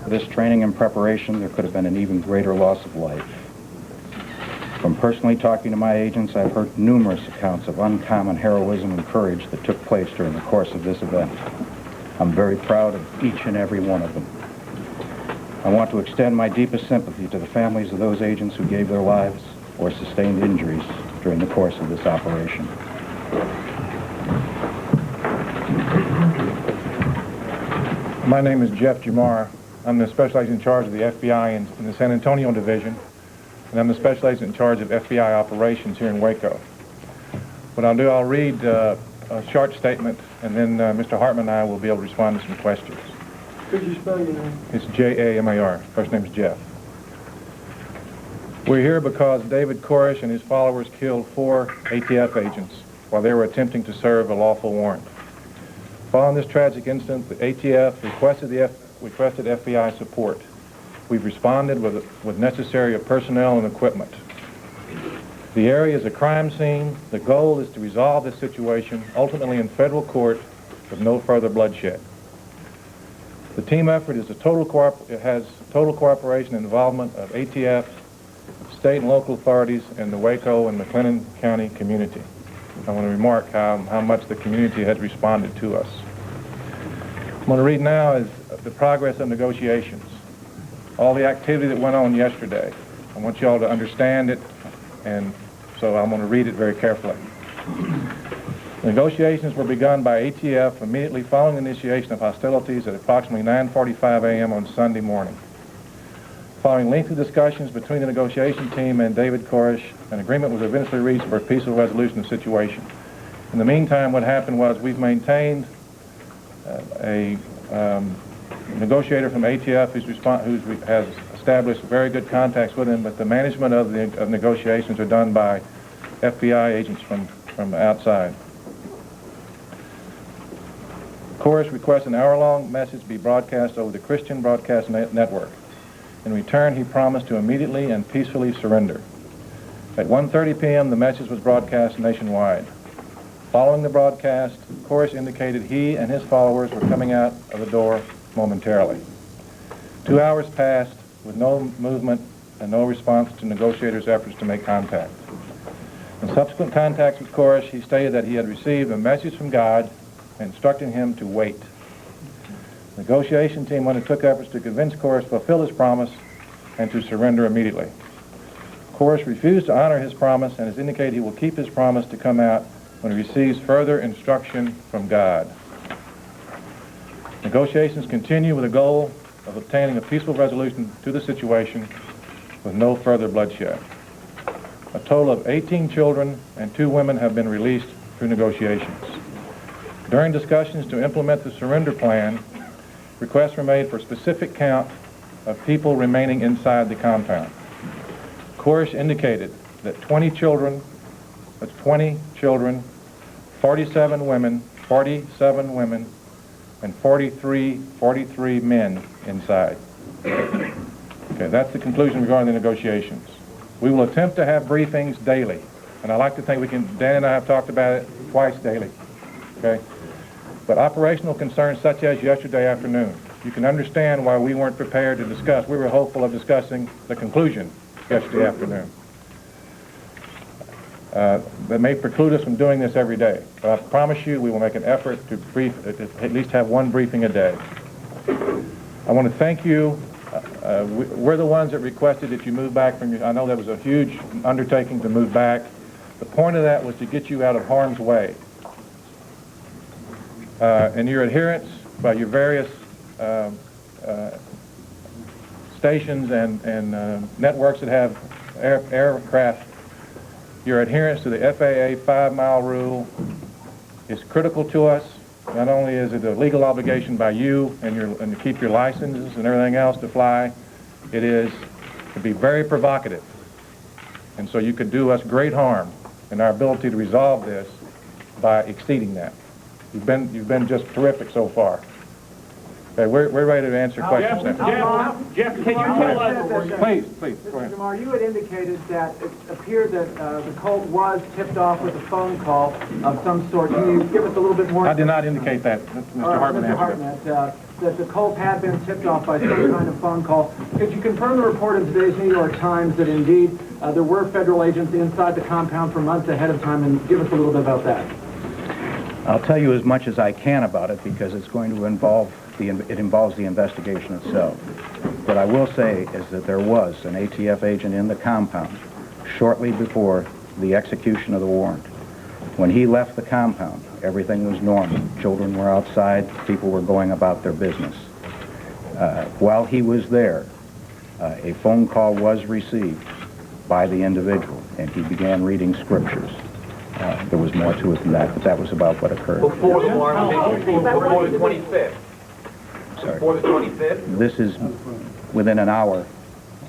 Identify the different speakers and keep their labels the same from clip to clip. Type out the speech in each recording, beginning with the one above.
Speaker 1: For this training and preparation, there could have been an even greater loss of life. From personally talking to my agents, I've heard numerous accounts of uncommon heroism and courage that took place during the course of this event. I'm very proud of each and every one of them. I want to extend my deepest sympathy to the families of those agents who gave their lives or sustained injuries during the course of this operation.
Speaker 2: My name is Jeff Jamar. I'm the special agent in charge of the FBI in the San Antonio Division, and I'm the special agent in charge of FBI operations here in Waco. What I'll do, I'll read a short statement, and then Mr. Hartman and I will be able to respond to some questions.
Speaker 3: Could you spell your name?
Speaker 2: It's J-A-M-A-R. First name is Jeff. We're here because David Koresh and his followers killed 4 ATF agents while they were attempting to serve a lawful warrant. Following this tragic incident, the ATF requested FBI support. We've responded with necessary personnel and equipment. The area is a crime scene. The goal is to resolve this situation, ultimately in federal court, with no further bloodshed. The team effort is has total cooperation and involvement of ATF, state and local authorities, and the Waco and McLennan County community. I want to remark how much the community has responded to us. I'm going to read now is the progress of negotiations. All the activity that went on yesterday. I want you all to understand it, and so I'm going to read it very carefully. Negotiations were begun by ATF immediately following the initiation of hostilities at approximately 9:45 a.m. on Sunday morning. Following lengthy discussions between the negotiation team and David Koresh, an agreement was eventually reached for a peaceful resolution of the situation. In the meantime, what happened was we've maintained a negotiator from ATF who has established very good contacts with him, but the management of the negotiations are done by FBI agents from outside. Koresh requests an hour-long message be broadcast over the Christian Broadcast Network. In return, he promised to immediately and peacefully surrender. At 1:30 p.m., the message was broadcast nationwide. Following the broadcast, Koresh indicated he and his followers were coming out of the door momentarily. 2 hours passed with no movement and no response to negotiators' efforts to make contact. In subsequent contacts with Koresh, he stated that he had received a message from God instructing him to wait. The negotiation team undertook efforts to convince Koresh to fulfill his promise and to surrender immediately. Koresh refused to honor his promise and has indicated he will keep his promise to come out when he receives further instruction from God. Negotiations continue with the goal of obtaining a peaceful resolution to the situation with no further bloodshed. A total of 18 children and 2 women have been released through negotiations. During discussions to implement the surrender plan, requests were made for a specific count of people remaining inside the compound. Koresh indicated that 20 children, 47 women, and 43 men inside. Okay, that's the conclusion regarding the negotiations. We will attempt to have briefings daily, and I like to think Dan and I have talked about it twice daily, okay? But operational concerns such as yesterday afternoon, you can understand why we weren't prepared to discuss. We were hopeful of discussing the conclusion yesterday afternoon. That may preclude us from doing this every day. But I promise you we will make an effort to at least have one briefing a day. I want to thank you. We're the ones that requested that you move back from I know that was a huge undertaking to move back. The point of that was to get you out of harm's way. And your adherence by your various stations and networks that have aircraft, your adherence to the FAA 5-mile rule is critical to us. Not only is it a legal obligation by you and to keep your licenses and everything else to fly, it is to be very provocative. And so you could do us great harm in our ability to resolve this by exceeding that. You've been just terrific so far. Okay, we're ready to answer questions now.
Speaker 4: Jeff, can you tell us?
Speaker 2: Please, go ahead.
Speaker 3: Jamar, you had indicated that it appeared that the cult was tipped off with a phone call of some sort. Can you give us a little bit more?
Speaker 2: I did not indicate that. Mr. Hartman answered it.
Speaker 3: that the Colt had been tipped off by some kind of phone call. Could you confirm the report in today's New York Times that indeed there were federal agents inside the compound for months ahead of time, and give us a little bit about that?
Speaker 1: I'll tell you as much as I can about it because it's going to involve it involves the investigation itself. What I will say is that there was an ATF agent in the compound shortly before the execution of the warrant. When he left the compound, everything was normal. Children were outside, people were going about their business. While he was there, a phone call was received by the individual, and he began reading scriptures. There was more to it than that, but that was about what occurred.
Speaker 5: Before the warrant, before the 25th.
Speaker 1: Sorry.
Speaker 5: Before the 25th?
Speaker 1: This is within an hour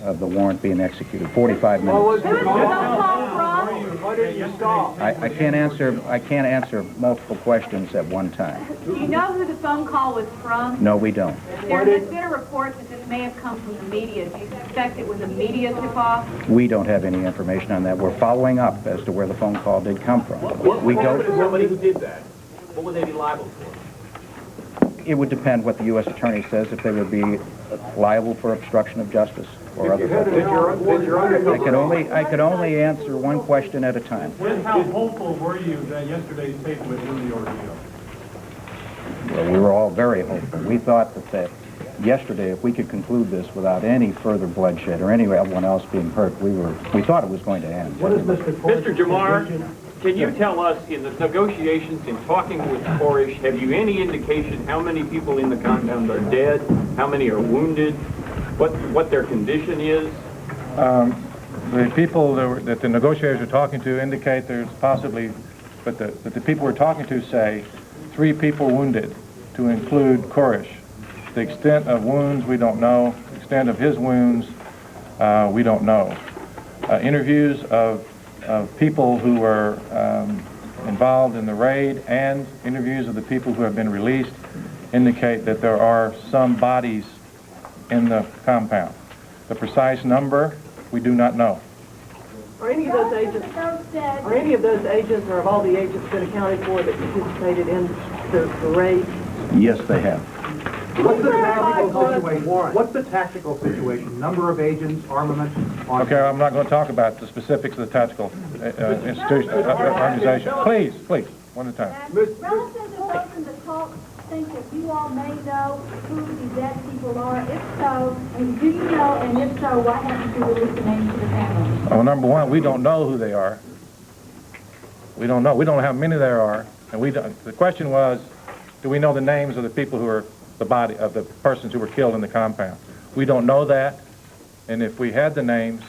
Speaker 1: of the warrant being executed, 45 minutes.
Speaker 3: Who was the phone call from? What did you stop?
Speaker 1: I can't answer multiple questions at one time.
Speaker 6: Do you know who the phone call was from?
Speaker 1: No, we don't.
Speaker 6: There has been a report that this may have come from the media. Do you suspect it was a media tip-off?
Speaker 1: We don't have any information on that. We're following up as to where the phone call did come from. We don't.
Speaker 5: Somebody who did that, what would they be liable for?
Speaker 1: It would depend what the U.S. Attorney says if they would be liable for obstruction of justice or other things. I could only answer one question at a time.
Speaker 7: How hopeful were you that yesterday's tape would win the ordeal?
Speaker 1: Well, we were all very hopeful. We thought that yesterday, if we could conclude this without any further bloodshed or anyone else being hurt, we thought it was going to end.
Speaker 3: What is Mr.
Speaker 4: Mr. Jamar, can you tell us, in the negotiations, in talking with Koresh, have you any indication how many people in the compound are dead, how many are wounded, what their condition is?
Speaker 2: The people that the negotiators are talking to indicate there's possibly, but the people we're talking to say 3 people wounded, to include Koresh. The extent of wounds, we don't know. The extent of his wounds, we don't know. Interviews of people who were involved in the raid and interviews of the people who have been released indicate that there are some bodies in the compound. The precise number, we do not know.
Speaker 8: Are any of those agents, or have all the agents been accounted for that participated in the raid?
Speaker 1: Yes, they have.
Speaker 3: What's the tactical situation? What's the tactical situation? Number of agents, armament?
Speaker 2: Okay, I'm not going to talk about the specifics of the tactical institution, organization. Please, one at a time.
Speaker 9: Relatives of those in the cult think that you all may know who these dead people are. If so, and do you know, and if so, why haven't you released the names to the family?
Speaker 2: Well, number one, we don't know who they are. We don't know. We don't know how many there are. And we don't. The question was, do we know the names of the people who are the body of the persons who were killed in the compound? We don't know that. And if we had the names,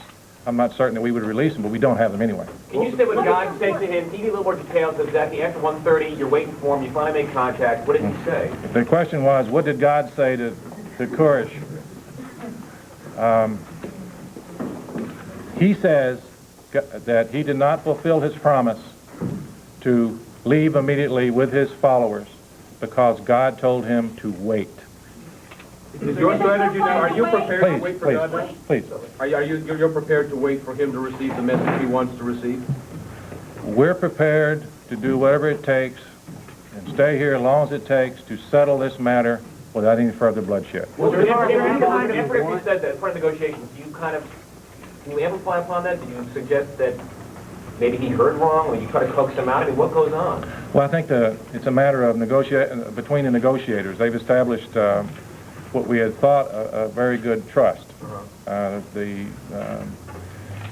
Speaker 2: I'm not certain that we would release them, but we don't have them anyway.
Speaker 5: Can you say what God said to him? Give me a little more details exactly. After 1:30, you're waiting for him, you finally make contact. What did he say?
Speaker 2: The question was, what did God say to Koresh? He says that he did not fulfill his promise to leave immediately with his followers because God told him to wait.
Speaker 5: Is your strategy now, are you prepared to wait for God now?
Speaker 2: Please.
Speaker 5: You're prepared to wait for him to receive the message he wants to receive?
Speaker 2: We're prepared to do whatever it takes and stay here as long as it takes to settle this matter without any further bloodshed.
Speaker 5: Well, after you said that, for negotiations, can we amplify upon that? Did you suggest that maybe he heard wrong, or you try to coax him out? I mean, what goes on?
Speaker 2: Well, I think it's a matter of between the negotiators. They've established what we had thought a very good trust.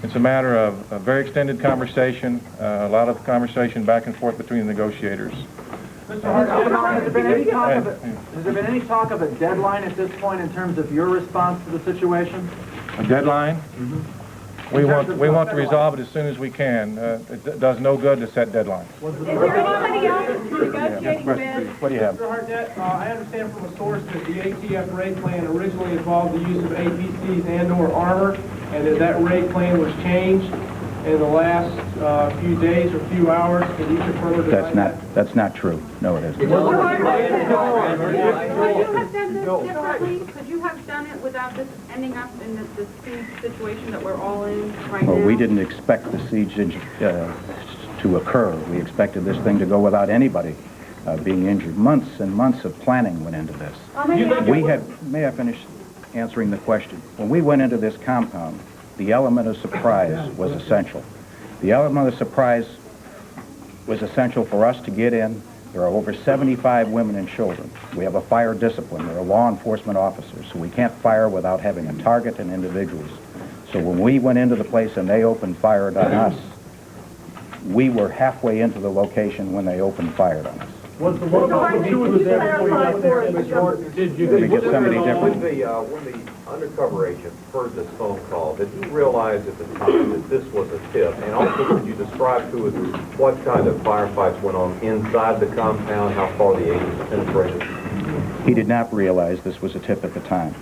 Speaker 2: It's a matter of a very extended conversation, a lot of conversation back and forth between the negotiators.
Speaker 3: Mr. Hartnett, has there been any talk of a deadline at this point in terms of your response to the situation?
Speaker 2: A deadline? Mm-hmm. We want to resolve it as soon as we can. It does no good to set deadlines.
Speaker 6: Is there anybody else negotiating with?
Speaker 2: What do you have?
Speaker 7: Mr. Hartnett, I understand from a source that the ATF raid plan originally involved the use of APCs and/or armor, and that raid plan was changed in the last few days or few hours. Could you confirm that?
Speaker 1: That's not true. No, it isn't.
Speaker 6: Could you have done this differently? Could you have done it without this ending up in the siege situation that we're all in right now?
Speaker 1: Well, we didn't expect the siege to occur. We expected this thing to go without anybody being injured. Months and months of planning went into this. May I finish answering the question? When we went into this compound, the element of surprise was essential. The element of surprise was essential for us to get in. There are over 75 women and children. We have a fire discipline. There are law enforcement officers, so we can't fire without having a target and individuals. So when we went into the place and they opened fire on us, we were halfway into the location when they opened fire on us.
Speaker 10: Was the one who was there before you got there? Did you
Speaker 1: Let me get somebody
Speaker 11: When
Speaker 1: different.
Speaker 11: the undercover agent heard this phone call, did he realize at the time that this was a tip? And also, could you describe to us what kind of firefights went on inside the compound, how far the agents penetrated?
Speaker 1: He did not realize this was a tip at the time.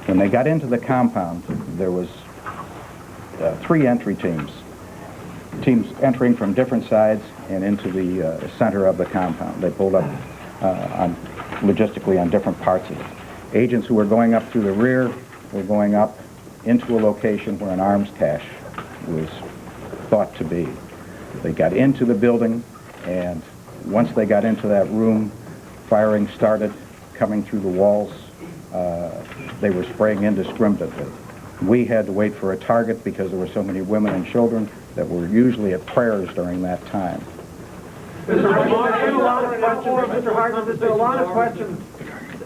Speaker 1: When they got into the compound, there was 3 entry teams entering from different sides and into the center of the compound. They pulled up logistically on different parts of it. Agents who were going up through the rear were going up into a location where an arms cache was thought to be. They got into the building, and once they got into that room, firing started coming through the walls. They were spraying indiscriminately. We had to wait for a target because there were so many women and children that were usually at prayers during that time.
Speaker 3: Mr. Hartnett, there's been a lot of questions.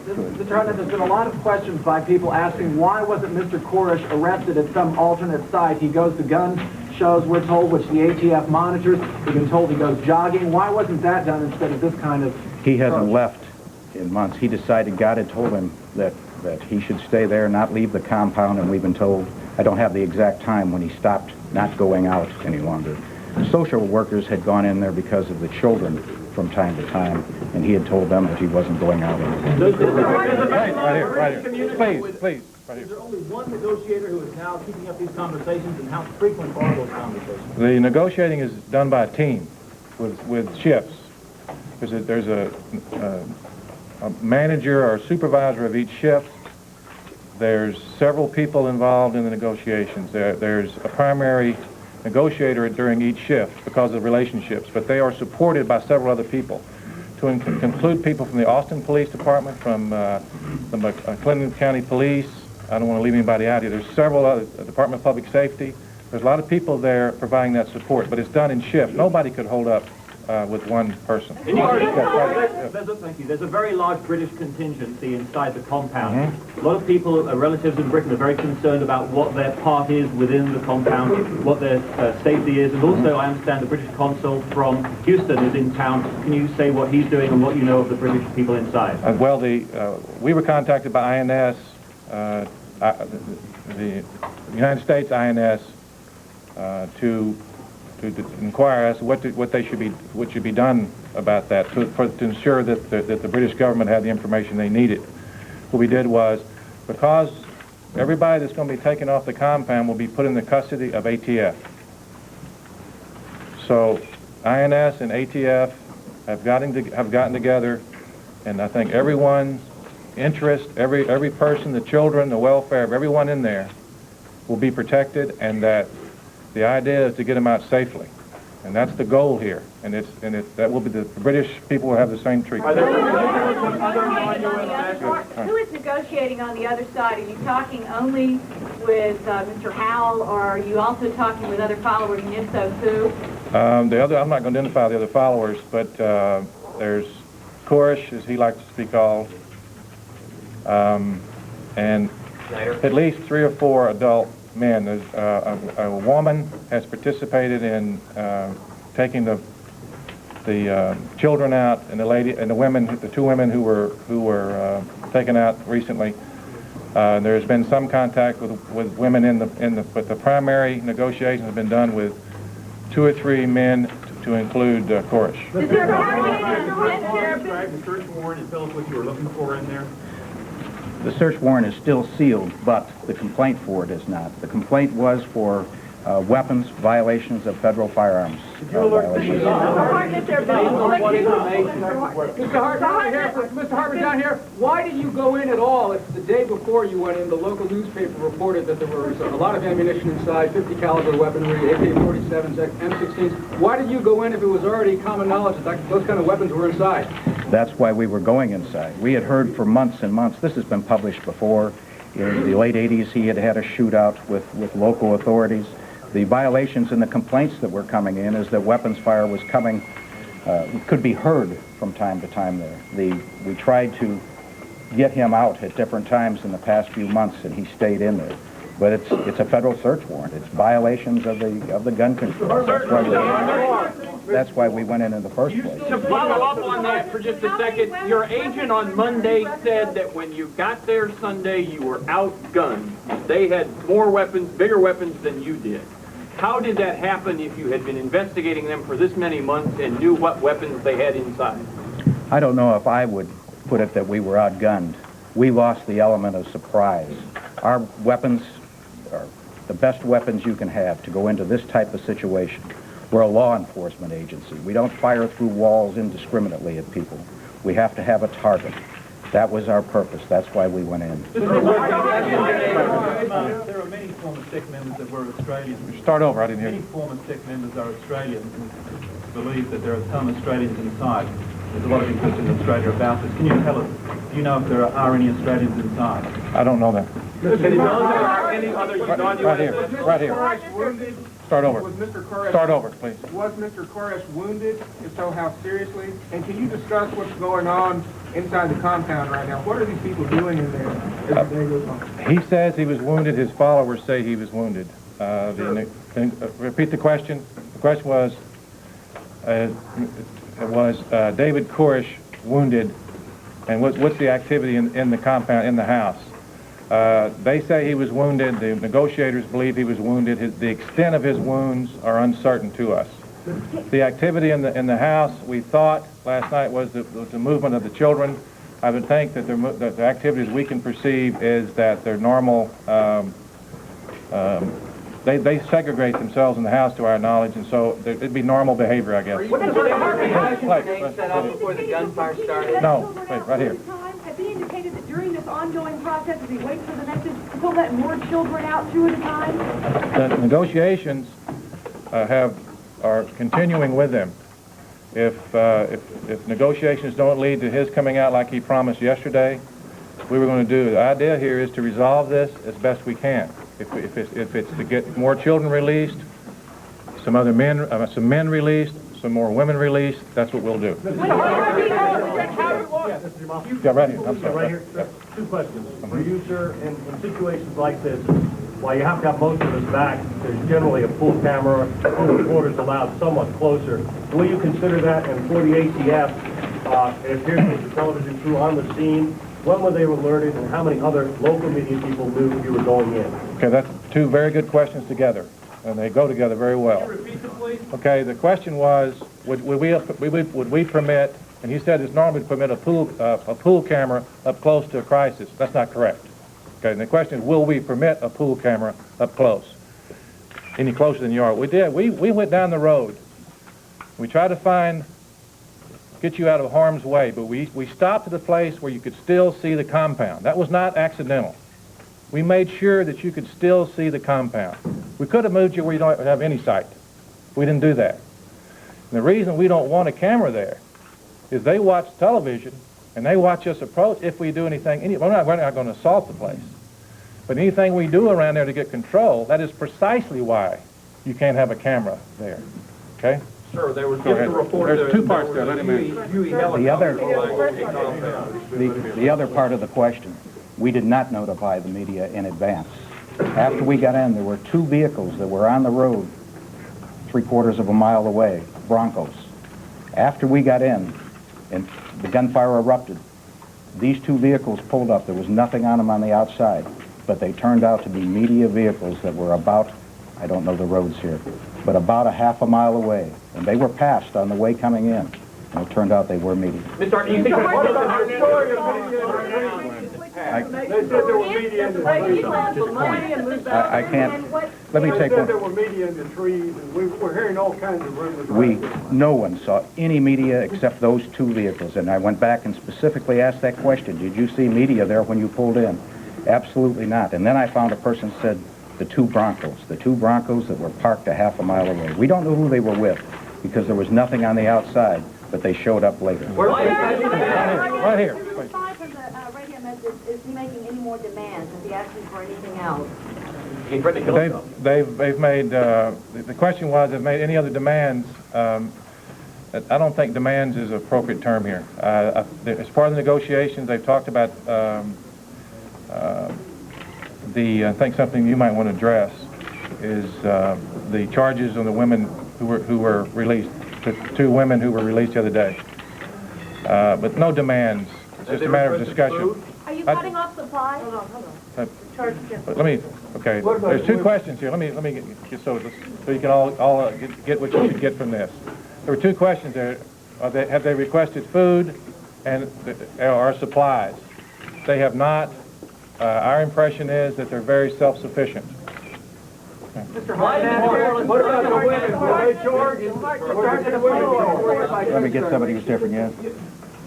Speaker 3: Mr. Hartnett, there's been a lot of questions by people asking why wasn't Mr. Koresh arrested at some alternate site? He goes to gun shows, we're told, which the ATF monitors. We've been told he goes jogging. Why wasn't that done instead of this kind of
Speaker 1: He hasn't
Speaker 3: approach?
Speaker 1: left in months. He decided God had told him that he should stay there, not leave the compound, and we've been told, I don't have the exact time when he stopped not going out any longer. Social workers had gone in there because of the children from time to time, and he had told them that he wasn't going out anymore.
Speaker 2: Right here. Please, right
Speaker 10: Is
Speaker 2: here.
Speaker 10: there only one negotiator who is now keeping up these conversations, and how frequent are those conversations?
Speaker 2: The negotiating is done by a team with shifts. There's a manager or supervisor of each shift. There's several people involved in the negotiations. There's a primary negotiator during each shift because of relationships, but they are supported by several other people, to include people from the Austin Police Department, from the Clinton County Police. I don't want to leave anybody out here. There's several other, Department of Public Safety. There's a lot of people there providing that support, but it's done in shift. Nobody could hold up with one person.
Speaker 10: Thank you. There's a very large British contingency inside the compound. A lot of people, relatives in Britain, are very concerned about what their part is within the compound, what their safety is, and also I understand the British consul from Houston is in town. Can you say what he's doing and what you know of the British people inside?
Speaker 2: Well, we were contacted by INS, the United States INS, to inquire as to what should be done about that to ensure that the British government had the information they needed. What we did was, because everybody that's going to be taken off the compound will be put in the custody of ATF. So INS and ATF have gotten together, and I think everyone's interest, every person, the children, the welfare of everyone in there will be protected, and that the idea is to get them out safely, and that's the goal here. And that will be the British people will have the same treatment.
Speaker 9: Who is negotiating on the other side? Are you talking only with Mr. Howell, or are you also talking with other followers, and if so, who?
Speaker 2: I'm not going to identify the other followers, but there's Koresh, as he likes to be called, and at least 3 or 4 adult men. There's a woman has participated in taking the children out, and the 2 women who were taken out recently. There's been some contact with women but the primary negotiations have been done with 2 or 3 men to include Koresh.
Speaker 4: Is there a search warrant and tell us what you were looking for in there?
Speaker 1: The search warrant is still sealed, but the complaint for it is not. The complaint was for weapons, violations of federal firearms violations.
Speaker 3: Mr. Hartman's not here. Why did you go in at all? It's the day before you went in. The local newspaper reported that there was a lot of ammunition inside, 50 caliber weaponry, AK-47s, M16s. Why did you go in if it was already common knowledge that those kind of weapons were inside?
Speaker 1: That's why we were going inside. We had heard for months and months, this has been published before. In the late 80s, he had a shootout with local authorities. The violations and the complaints that were coming in is that weapons fire was coming, could be heard from time to time there. We tried to get him out at different times in the past few months, and he stayed in there. But it's a federal search warrant. It's violations of the gun control. That's why we went in the first place.
Speaker 4: To follow up on that for just a second, your agent on Monday said that when you got there Sunday, you were outgunned. They had more weapons, bigger weapons than you did. How did that happen if you had been investigating them for this many months and knew what weapons they had inside?
Speaker 1: I don't know if I would put it that we were outgunned. We lost the element of surprise. Our weapons are the best weapons you can have to go into this type of situation. We're a law enforcement agency. We don't fire through walls indiscriminately at people. We have to have a target. That was our purpose. That's why we went in.
Speaker 10: There are many former SIC members that were Australians.
Speaker 2: Start over, I didn't hear
Speaker 10: Many
Speaker 2: you.
Speaker 10: former SIC members are Australians and believe that there are some Australians inside. There's a lot of interest in Australia about this. Can you tell us, do you know if there are any Australians inside?
Speaker 2: I don't know that.
Speaker 7: Any other
Speaker 2: Right here. Start over.
Speaker 7: Was Mr. Koresh,
Speaker 2: Start over, please.
Speaker 7: Was Mr. Koresh wounded? If so, how seriously? And can you discuss what's going on inside the compound right now? What are these people doing in there as the day goes on?
Speaker 2: He says he was wounded. His followers say he was wounded. Repeat the question. The question was David Koresh wounded, and what's the activity in the compound, in the house? They say he was wounded. The negotiators believe he was wounded. The extent of his wounds are uncertain to us. The activity in the house, we thought last night, was the movement of the children. I would think that the activities we can perceive is that they're normal. They segregate themselves in the house, to our knowledge, and so it'd be normal behavior, I guess.
Speaker 8: What is the set up before the gunfire started?
Speaker 2: No, wait, right here.
Speaker 9: Has he indicated that during this ongoing process, as he waits for the message, he'll let more children out 2 at a time?
Speaker 2: The negotiations are continuing with them. If negotiations don't lead to his coming out like he promised yesterday, we were going to do. The idea here is to resolve this as best we can. If it's to get more children released, some men released, some more women released, that's what we'll do. Yeah, right here. I'm sorry.
Speaker 10: Right here.
Speaker 2: Yeah.
Speaker 10: 2 questions. For you, sir, in situations like this, while you have to have most of us back, there's generally a pool camera, pool reporters allowed somewhat closer. Will you consider that? And for the ATF, it appears that the television crew on the scene, when were they alerted, and how many other local media people knew you were going in?
Speaker 2: Okay, that's 2 very good questions together, and they go together very well.
Speaker 7: Can you repeat it, please?
Speaker 2: Okay, the question was, would we permit, and he said it's normally to permit a pool camera up close to a crisis. That's not correct. Okay, and the question is, will we permit a pool camera up close? Any closer than you are? We did. We went down the road. We tried to get you out of harm's way, but we stopped at a place where you could still see the compound. That was not accidental. We made sure that you could still see the compound. We could have moved you where you don't have any sight. We didn't do that. And the reason we don't want a camera there is they watch television and they watch us approach if we do anything. We're not going to assault the place. But anything we do around there to get control, that is precisely why you can't have a camera there. Okay?
Speaker 4: Sir, there was
Speaker 2: Go
Speaker 4: just a
Speaker 2: ahead.
Speaker 4: report.
Speaker 2: There's 2 parts there. Let him in.
Speaker 1: The other part of the question, we did not notify the media in advance. After we got in, there were 2 vehicles that were on the road 3/4 of a mile away, Broncos. After we got in and the gunfire erupted, these 2 vehicles pulled up. There was nothing on them on the outside, but they turned out to be media vehicles that were about, I don't know the roads here, but about a half a mile away. And they were passed on the way coming in. And it turned out they were media.
Speaker 5: Mr. Hartnett, you think that
Speaker 7: What about the story of media? They said there were media in the trees.
Speaker 1: I can't, let me
Speaker 7: They
Speaker 1: take
Speaker 7: said
Speaker 1: one.
Speaker 7: there were media in the trees, and we're hearing all kinds of rumors.
Speaker 1: No one saw any media except those 2 vehicles. And I went back and specifically asked that question. Did you see media there when you pulled in? Absolutely not. And then I found a person said the 2 Broncos that were parked a half a mile away. We don't know who they were with because there was nothing on the outside, but they showed up later.
Speaker 2: Right here.
Speaker 9: Aside from the radio message, is he making any more demands? Is he asking for anything else?
Speaker 5: He threatened to kill himself.
Speaker 2: They've made, the question was, have made any other demands? I don't think demands is an appropriate term here. As part of the negotiations, they've talked about I think something you might want to address is the charges on the women who were released, the 2 women who were released the other day. But no demands. It's just a matter of discussion.
Speaker 9: Are you cutting off supply? Hold on.
Speaker 2: Let me, okay, there's 2 questions here. Let me get so you can all get what you should get from this. There were 2 questions there. Have they requested food or supplies? They have not. Our impression is that they're very self-sufficient.
Speaker 3: Mr. Hartnett, what about the women? Were they charged?
Speaker 1: Let me get somebody who's different, yes.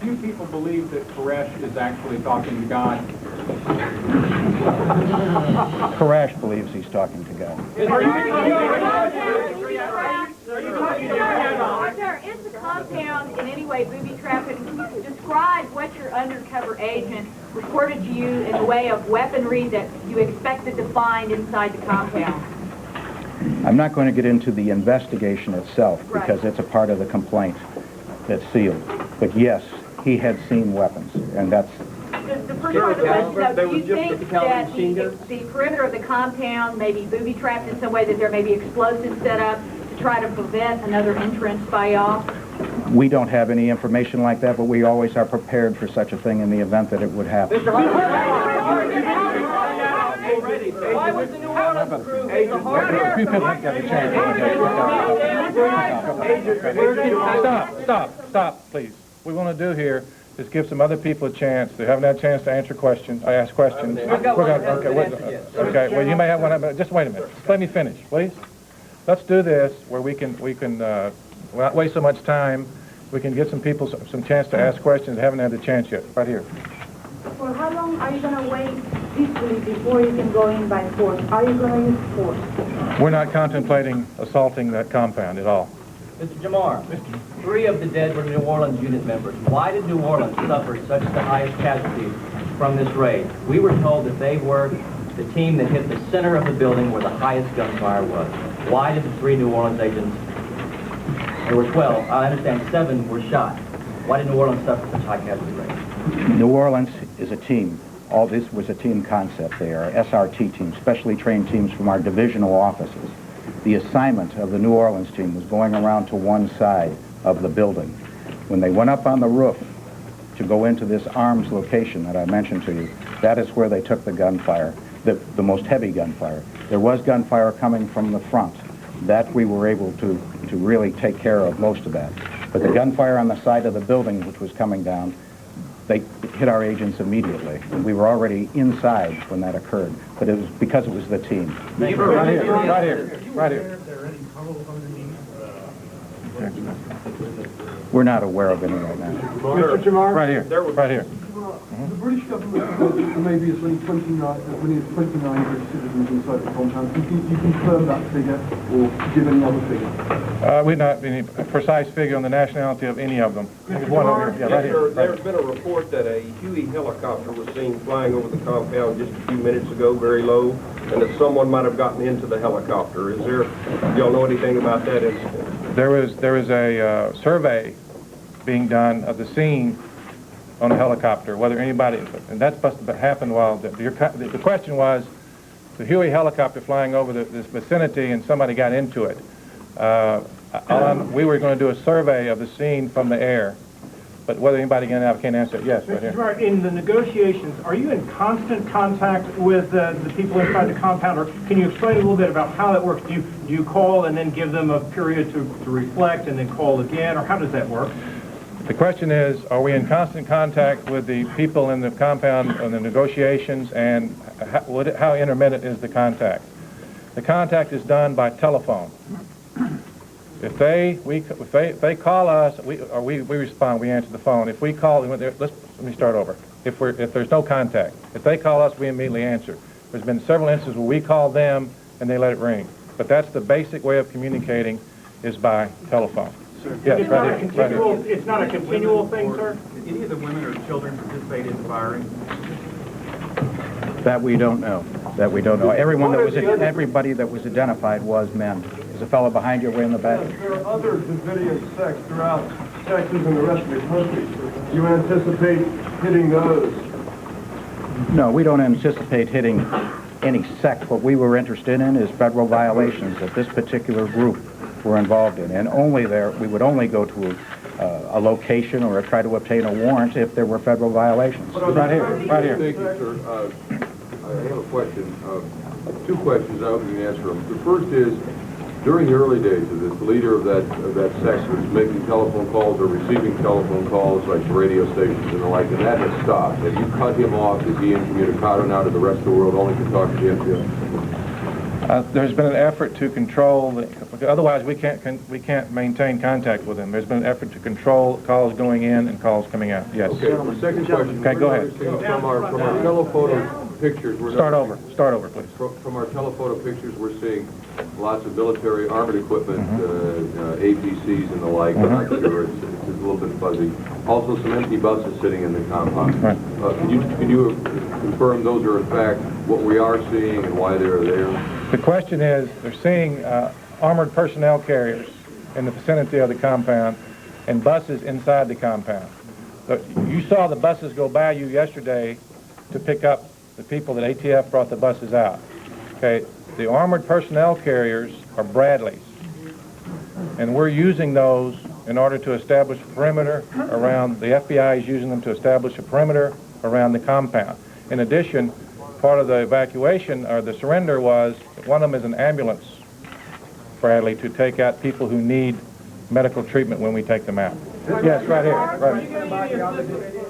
Speaker 12: Few people believe that Koresh is actually talking to God.
Speaker 1: Koresh believes he's talking to God.
Speaker 6: Is the compound in any way booby-trapped? And can you describe what your undercover agent reported to you in the way of weaponry that you expected to find inside the compound?
Speaker 1: I'm not going to get into the investigation itself because it's a part of the complaint that's sealed. But yes, he had seen weapons, and that's...
Speaker 6: The first part of the question, though, do you think that the perimeter of the compound may be booby-trapped in some way, that there may be explosives set up to try to prevent another entrance by y'all?
Speaker 1: We don't have any information like that, but we always are prepared for such a thing in the event that it would happen.
Speaker 5: Why was the New Orleans crew
Speaker 2: Stop, please. What we want to do here is give some other people a chance. They haven't had a chance to answer questions. I ask questions. Okay, well, you may have one, but just wait a minute. Let me finish, please. Let's do this where we can not waste so much time. We can get some people some chance to ask questions. They haven't had the chance yet. Right here.
Speaker 9: For how long are you going to wait peacefully before you can go in by force? Are you going to use force?
Speaker 2: We're not contemplating assaulting that compound at all.
Speaker 10: Mr. Jamar, 3 of the dead were New Orleans unit members. Why did New Orleans suffer such the highest casualties from this raid? We were told that they were the team that hit the center of the building where the highest gunfire was. Why did the 3 New Orleans agents, there were 12, I understand 7 were shot. Why did New Orleans suffer such high casualty rates?
Speaker 1: New Orleans is a team. All this was a team concept. They are SRT teams, specially trained teams from our divisional offices. The assignment of the New Orleans team was going around to one side of the building. When they went up on the roof to go into this arms location that I mentioned to you, that is where they took the gunfire, the most heavy gunfire. There was gunfire coming from the front. That we were able to really take care of most of that. But the gunfire on the side of the building, which was coming down, they hit our agents immediately. We were already inside when that occurred, but it was because it was the team.
Speaker 2: Right here.
Speaker 1: We're not aware of any right now.
Speaker 12: Mr. Jamar?
Speaker 2: Right here.
Speaker 12: The British government said that there may be as many as 29 British citizens inside the compound. Can you confirm that figure or give any other figure?
Speaker 2: We've not any precise figure on the nationality of any of them. There's one over here. Yeah, right here.
Speaker 13: There's been a report that a Huey helicopter was seen flying over the compound just a few minutes ago, very low, and that someone might have gotten into the helicopter. Do y'all know anything about that incident?
Speaker 2: There was a survey being done of the scene on a helicopter, whether anybody, and that must have happened while, the question was, the Huey helicopter flying over this vicinity and somebody got into it. We were going to do a survey of the scene from the air, but whether anybody got out, I can't answer it. Yes, right here.
Speaker 7: Mr. Jamar, in the negotiations, are you in constant contact with the people inside the compound, or can you explain a little bit about how that works? Do you call and then give them a period to reflect and then call again, or how does that work?
Speaker 2: The question is, are we in constant contact with the people in the compound on the negotiations, and how intermittent is the contact? The contact is done by telephone. If they call us, we respond, we answer the phone. If we call, let me start over. If there's no contact, if they call us, we immediately answer. There's been several instances where we call them and they let it ring. But that's the basic way of communicating, is by telephone. Yes, right here. Right here.
Speaker 10: It's not a continual thing, sir?
Speaker 14: Did any of the women or children participate in the firing?
Speaker 1: That we don't know. That we don't know. Everybody that was identified was men. There's a fellow behind you way in the back.
Speaker 12: There are other Davidian sects throughout Texas and the rest of the country. Do you anticipate hitting those?
Speaker 1: No, we don't anticipate hitting any sect. What we were interested in is federal violations that this particular group were involved in. And we would only go to a location or try to obtain a warrant if there were federal violations.
Speaker 2: Right here. Right here.
Speaker 15: Thank you, sir. I have a question. Two questions. I hope you can answer them. The first is, during the early days of this, the leader of that sect was making telephone calls or receiving telephone calls like radio stations and the like, and that has stopped. Have you cut him off? Is he incommunicado now to the rest of the world, only to talk to the FBI?
Speaker 2: There's been an effort to control, otherwise we can't maintain contact with him. There's been an effort to control calls going in and calls coming out. Yes.
Speaker 15: Okay, the second question.
Speaker 2: Okay, go ahead.
Speaker 15: From our telephoto pictures,
Speaker 2: Start over, please.
Speaker 15: From our telephoto pictures, we're seeing lots of military armored equipment, APCs and the like. I'm not sure, it's a little bit fuzzy. Also, some empty buses sitting in the compound.
Speaker 2: Right.
Speaker 15: Can you confirm those are in fact what we are seeing and why they're there?
Speaker 2: The question is, they're seeing armored personnel carriers in the vicinity of the compound and buses inside the compound. So you saw the buses go by you yesterday to pick up the people that ATF brought the buses out. Okay, the armored personnel carriers are Bradleys, and we're using those in order to establish a perimeter around, the FBI is using them to establish a perimeter around the compound. In addition, part of the evacuation, or the surrender, was one of them is an ambulance, Bradley, to take out people who need medical treatment when we take them out. Yes, right here. Right here.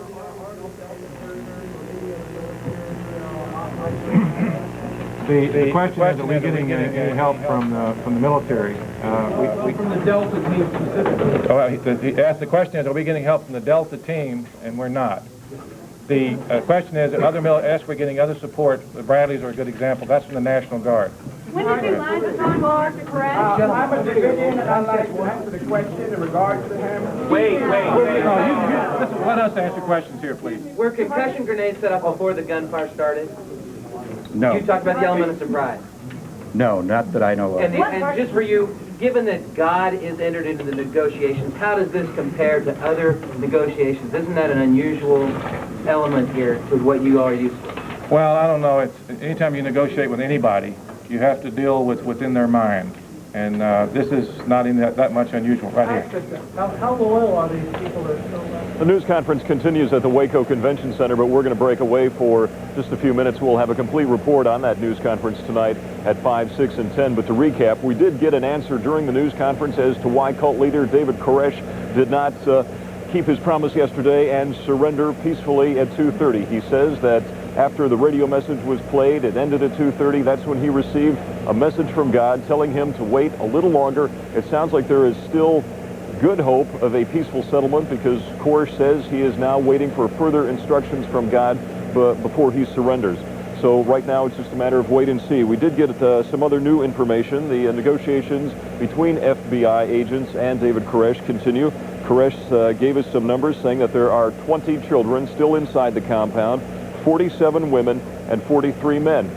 Speaker 2: The question is, are we getting any help from the military?
Speaker 7: From the Delta team specifically.
Speaker 2: He asked the question is, are we getting help from the Delta team? And we're not. The question is, ask we're getting other support. The Bradleys are a good example. That's from the National Guard.
Speaker 6: When did you line the Jamar to Koresh?
Speaker 7: I'm a Davidian, and I'd like to answer the question in regards to him.
Speaker 5: Wait.
Speaker 2: Listen, let us answer questions here, please.
Speaker 8: Were concussion grenades set up before the gunfire started?
Speaker 1: No.
Speaker 8: You talked about the element of surprise.
Speaker 1: No, not that I know of.
Speaker 8: And just for you, given that God is entered into the negotiations, how does this compare to other negotiations? Isn't that an unusual element here to what you are used to?
Speaker 2: Well, I don't know. Anytime you negotiate with anybody, you have to deal with within their mind. And this is not even that much unusual. Right here.
Speaker 7: How loyal are these people that are still left?
Speaker 16: The news conference continues at the Waco Convention Center, but we're going to break away for just a few minutes. We'll have a complete report on that news conference tonight at 5, 6, and 10. But to recap, we did get an answer during the news conference as to why cult leader David Koresh did not keep his promise yesterday and surrender peacefully at 2:30. He says that after the radio message was played, it ended at 2:30. That's when he received a message from God telling him to wait a little longer. It sounds like there is still good hope of a peaceful settlement because Koresh says he is now waiting for further instructions from God before he surrenders. So right now it's just a matter of wait and see. We did get some other new information. The negotiations between FBI agents and David Koresh continue. Koresh gave us some numbers saying that there are 20 children still inside the compound, 47 women, and 43 men.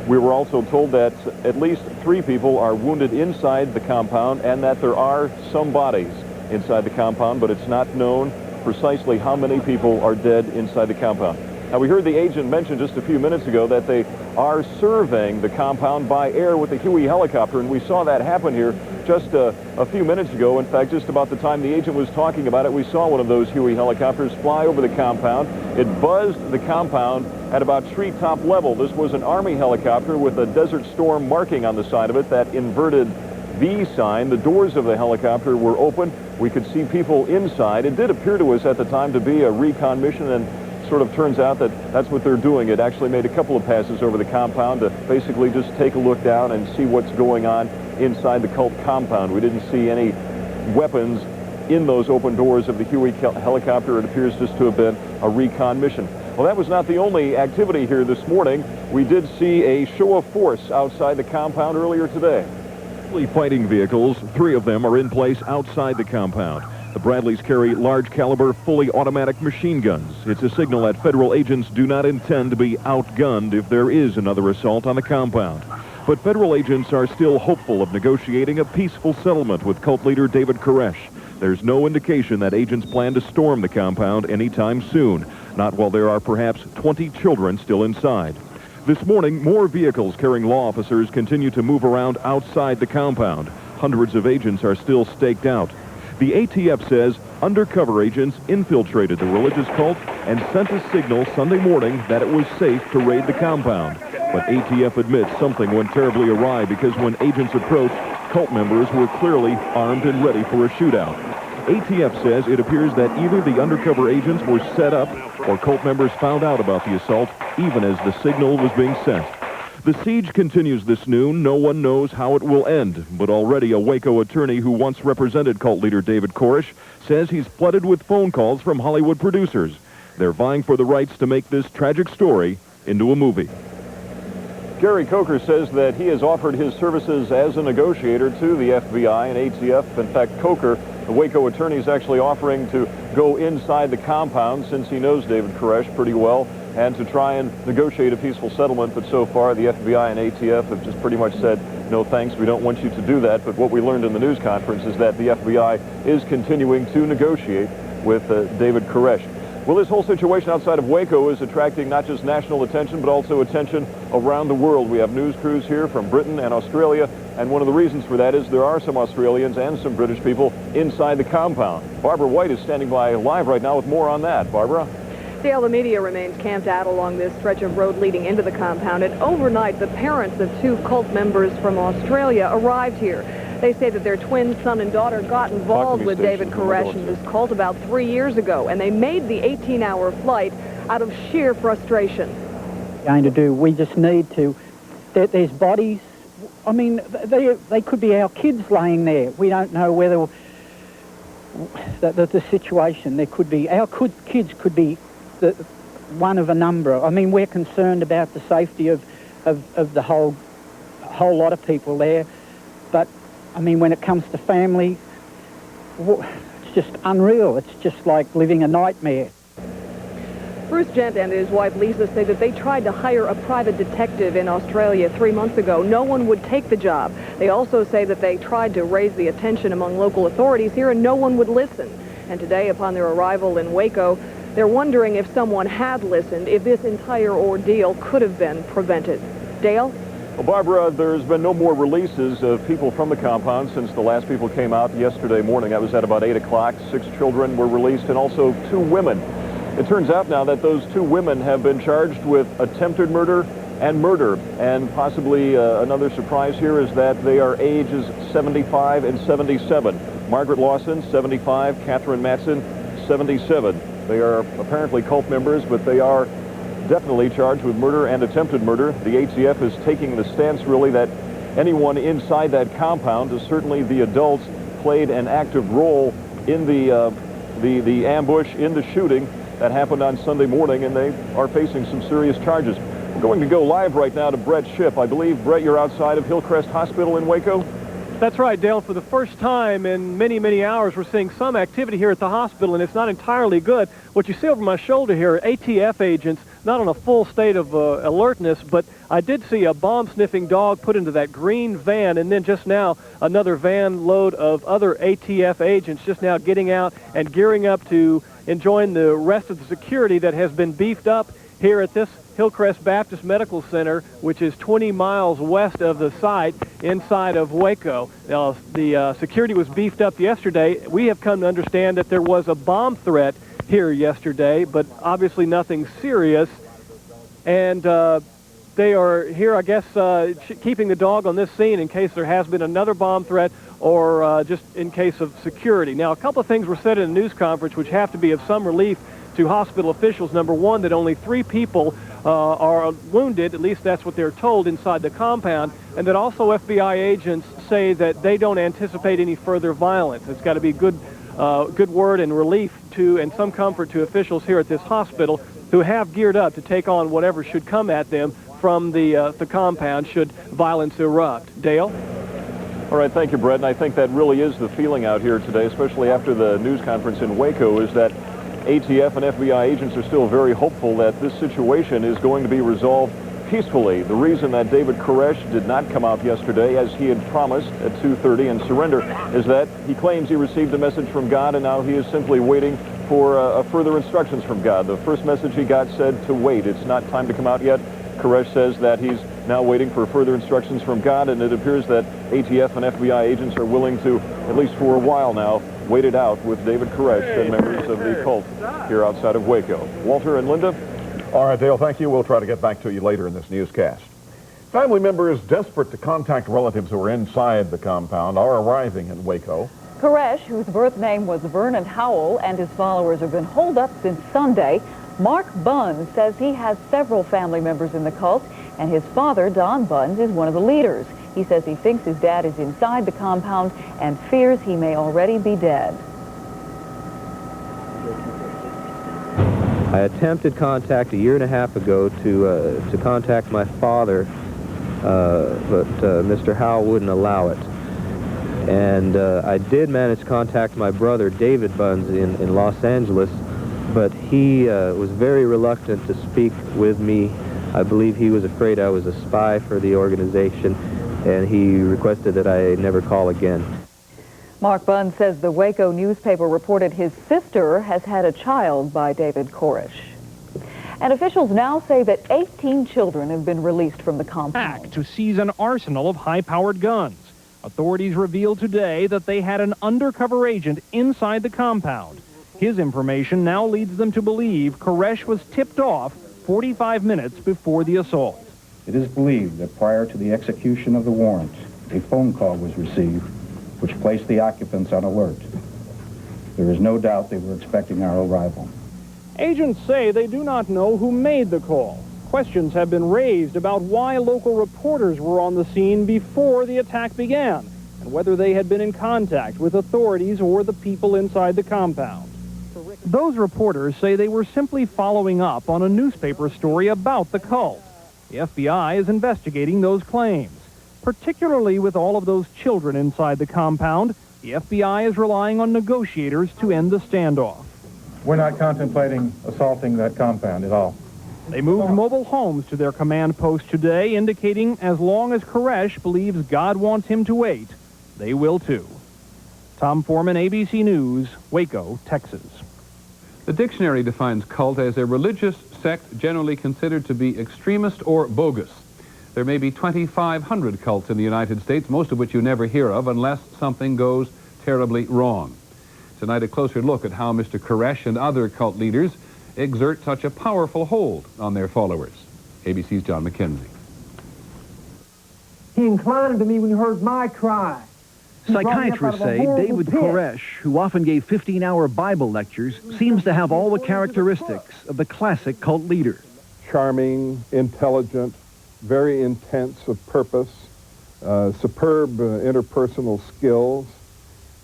Speaker 16: We were also told that at least 3 people are wounded inside the compound and that there are some bodies inside the compound, but it's not known precisely how many people are dead inside the compound. Now, we heard the agent mention just a few minutes ago that they are surveying the compound by air with the Huey helicopter, and we saw that happen here just a few minutes ago. In fact, just about the time the agent was talking about it, we saw one of those Huey helicopters fly over the compound. It buzzed the compound at about treetop level. This was an Army helicopter with a Desert Storm marking on the side of it, that inverted V sign. The doors of the helicopter were open. We could see people inside. It did appear to us at the time to be a recon mission, and sort of turns out that that's what they're doing. It actually made a couple of passes over the compound to basically just take a look down and see what's going on inside the cult compound. We didn't see any weapons in those open doors of the Huey helicopter. It appears just to have been a recon mission. Well, that was not the only activity here this morning. We did see a show of force outside the compound earlier today. Bradley fighting vehicles, 3 of them are in place outside the compound. The Bradleys carry large caliber, fully automatic machine guns. It's a signal that federal agents do not intend to be outgunned if there is another assault on the compound. But federal agents are still hopeful of negotiating a peaceful settlement with cult leader David Koresh. There's no indication that agents plan to storm the compound anytime soon, not while there are perhaps 20 children still inside. This morning, more vehicles carrying law officers continue to move around outside the compound. Hundreds of agents are still staked out. The ATF says undercover agents infiltrated the religious cult and sent a signal Sunday morning that it was safe to raid the compound. But ATF admits something went terribly awry because when agents approached, cult members were clearly armed and ready for a shootout. ATF says it appears that either the undercover agents were set up or cult members found out about the assault even as the signal was being sent. The siege continues this noon. No one knows how it will end, but already a Waco attorney who once represented cult leader David Koresh says he's flooded with phone calls from Hollywood producers. They're vying for the rights to make this tragic story into a movie. Gary Coker says that he has offered his services as a negotiator to the FBI and ATF. In fact, Coker, the Waco attorney, is actually offering to go inside the compound since he knows David Koresh pretty well and to try and negotiate a peaceful settlement. But so far, the FBI and ATF have just pretty much said, no thanks, we don't want you to do that. But what we learned in the news conference is that the FBI is continuing to negotiate with David Koresh. Well, this whole situation outside of Waco is attracting not just national attention, but also attention around the world. We have news crews here from Britain and Australia, and one of the reasons for that is there are some Australians and some British people inside the compound. Barbara White is standing by live right now with more on that. Barbara?
Speaker 17: Dale, the media remains camped out along this stretch of road leading into the compound, and overnight the parents of 2 cult members from Australia arrived here. They say that their twin son and daughter got involved with David Koresh and this cult about 3 years ago, and they made the 18-hour flight out of sheer frustration.
Speaker 18: Going to do, we just need to, there's bodies, I mean, they could be our kids laying there. We don't know whether the situation, there could be, our kids could be one of a number. I mean, we're concerned about the safety of the whole lot of people there, but I mean, when it comes to family, it's just unreal. It's just like living a nightmare.
Speaker 17: Bruce Gent and his wife Lisa say that they tried to hire a private detective in Australia 3 months ago. No one would take the job. They also say that they tried to raise the attention among local authorities here and no one would listen. And today, upon their arrival in Waco, they're wondering if someone had listened, if this entire ordeal could have been prevented. Dale?
Speaker 16: Well, Barbara, there's been no more releases of people from the compound since the last people came out yesterday morning. That was at about 8 o'clock. 6 children were released and also 2 women. It turns out now that those 2 women have been charged with attempted murder and murder. And possibly another surprise here is that they are ages 75 and 77. Margaret Lawson, 75. Catherine Matson, 77. They are apparently cult members, but they are definitely charged with murder and attempted murder. The ATF is taking the stance, really, that anyone inside that compound, certainly the adults, played an active role in the ambush, in the shooting that happened on Sunday morning, and they are facing some serious charges. We're going to go live right now to Brett Shipp. I believe, Brett, you're outside of Hillcrest Hospital in Waco?
Speaker 7: That's right, Dale. For the first time in many, many hours, we're seeing some activity here at the hospital, and it's not entirely good. What you see over my shoulder here are ATF agents, not on a full state of alertness, but I did see a bomb-sniffing dog put into that green van, and then just now another van load of other ATF agents just now getting out and gearing up to enjoying the rest of the security that has been beefed up here at this Hillcrest Baptist Medical Center, which is 20 miles west of the site inside of Waco. Now, the security was beefed up yesterday. We have come to understand that there was a bomb threat here yesterday, but obviously nothing serious. And they are here, I guess, keeping the dog on this scene in case there has been another bomb threat or just in case of security. Now, a couple of things were said in a news conference which have to be of some relief to hospital officials. Number one, that only 3 people are wounded, at least that's what they're told, inside the compound, and that also FBI agents say that they don't anticipate any further violence. It's got to be good word and relief to, and some comfort to officials here at this hospital who have geared up to take on whatever should come at them from the compound should violence erupt. Dale?
Speaker 16: All right, thank you, Brett. And I think that really is the feeling out here today, especially after the news conference in Waco, is that ATF and FBI agents are still very hopeful that this situation is going to be resolved peacefully. The reason that David Koresh did not come out yesterday, as he had promised at 2:30 and surrender, is that he claims he received a message from God, and now he is simply waiting for further instructions from God. The first message he got said to wait. It's not time to come out yet. Koresh says that he's now waiting for further instructions from God, and it appears that ATF and FBI agents are willing to, at least for a while now, wait it out with David Koresh and members of the cult here outside of Waco. Walter and Linda?
Speaker 19: All right, Dale, thank you. We'll try to get back to you later in this newscast. Family members desperate to contact relatives who are inside the compound are arriving in Waco.
Speaker 20: Koresh, whose birth name was Vernon Howell, and his followers have been holed up since Sunday. Mark Bunn says he has several family members in the cult, and his father, Don Bunn, is one of the leaders. He says he thinks his dad is inside the compound and fears he may already be dead.
Speaker 21: I attempted contact a year and a half ago to contact my father, but Mr. Howell wouldn't allow it. And I did manage to contact my brother, David Bunn, in Los Angeles, but he was very reluctant to speak with me. I believe he was afraid I was a spy for the organization, and he requested that I never call again.
Speaker 20: Mark Bunn says the Waco newspaper reported his sister has had a child by David Koresh. And officials now say that 18 children have been released from the compound.
Speaker 22: To seize an arsenal of high-powered guns. Authorities revealed today that they had an undercover agent inside the compound. His information now leads them to believe Koresh was tipped off 45 minutes before the assault.
Speaker 1: It is believed that prior to the execution of the warrant, a phone call was received which placed the occupants on alert. There is no doubt they were expecting our arrival.
Speaker 22: Agents say they do not know who made the call. Questions have been raised about why local reporters were on the scene before the attack began, and whether they had been in contact with authorities or the people inside the compound. Those reporters say they were simply following up on a newspaper story about the cult. The FBI is investigating those claims. Particularly with all of those children inside the compound, the FBI is relying on negotiators to end the standoff.
Speaker 2: We're not contemplating assaulting that compound at all.
Speaker 22: They moved mobile homes to their command post today, indicating as long as Koresh believes God wants him to wait, they will too. Tom Foreman, ABC News, Waco, Texas.
Speaker 23: The dictionary defines cult as a religious sect generally considered to be extremist or bogus. There may be 2,500 cults in the United States, most of which you never hear of unless something goes terribly wrong. Tonight, a closer look at how Mr. Koresh and other cult leaders exert such a powerful hold on their followers. ABC's John McKenzie.
Speaker 24: He inclined to me when he heard my cry.
Speaker 25: Psychiatrists say David Koresh, who often gave 15-hour Bible lectures, seems to have all the characteristics of the classic cult leader.
Speaker 26: Charming, intelligent, very intense of purpose, superb interpersonal skills,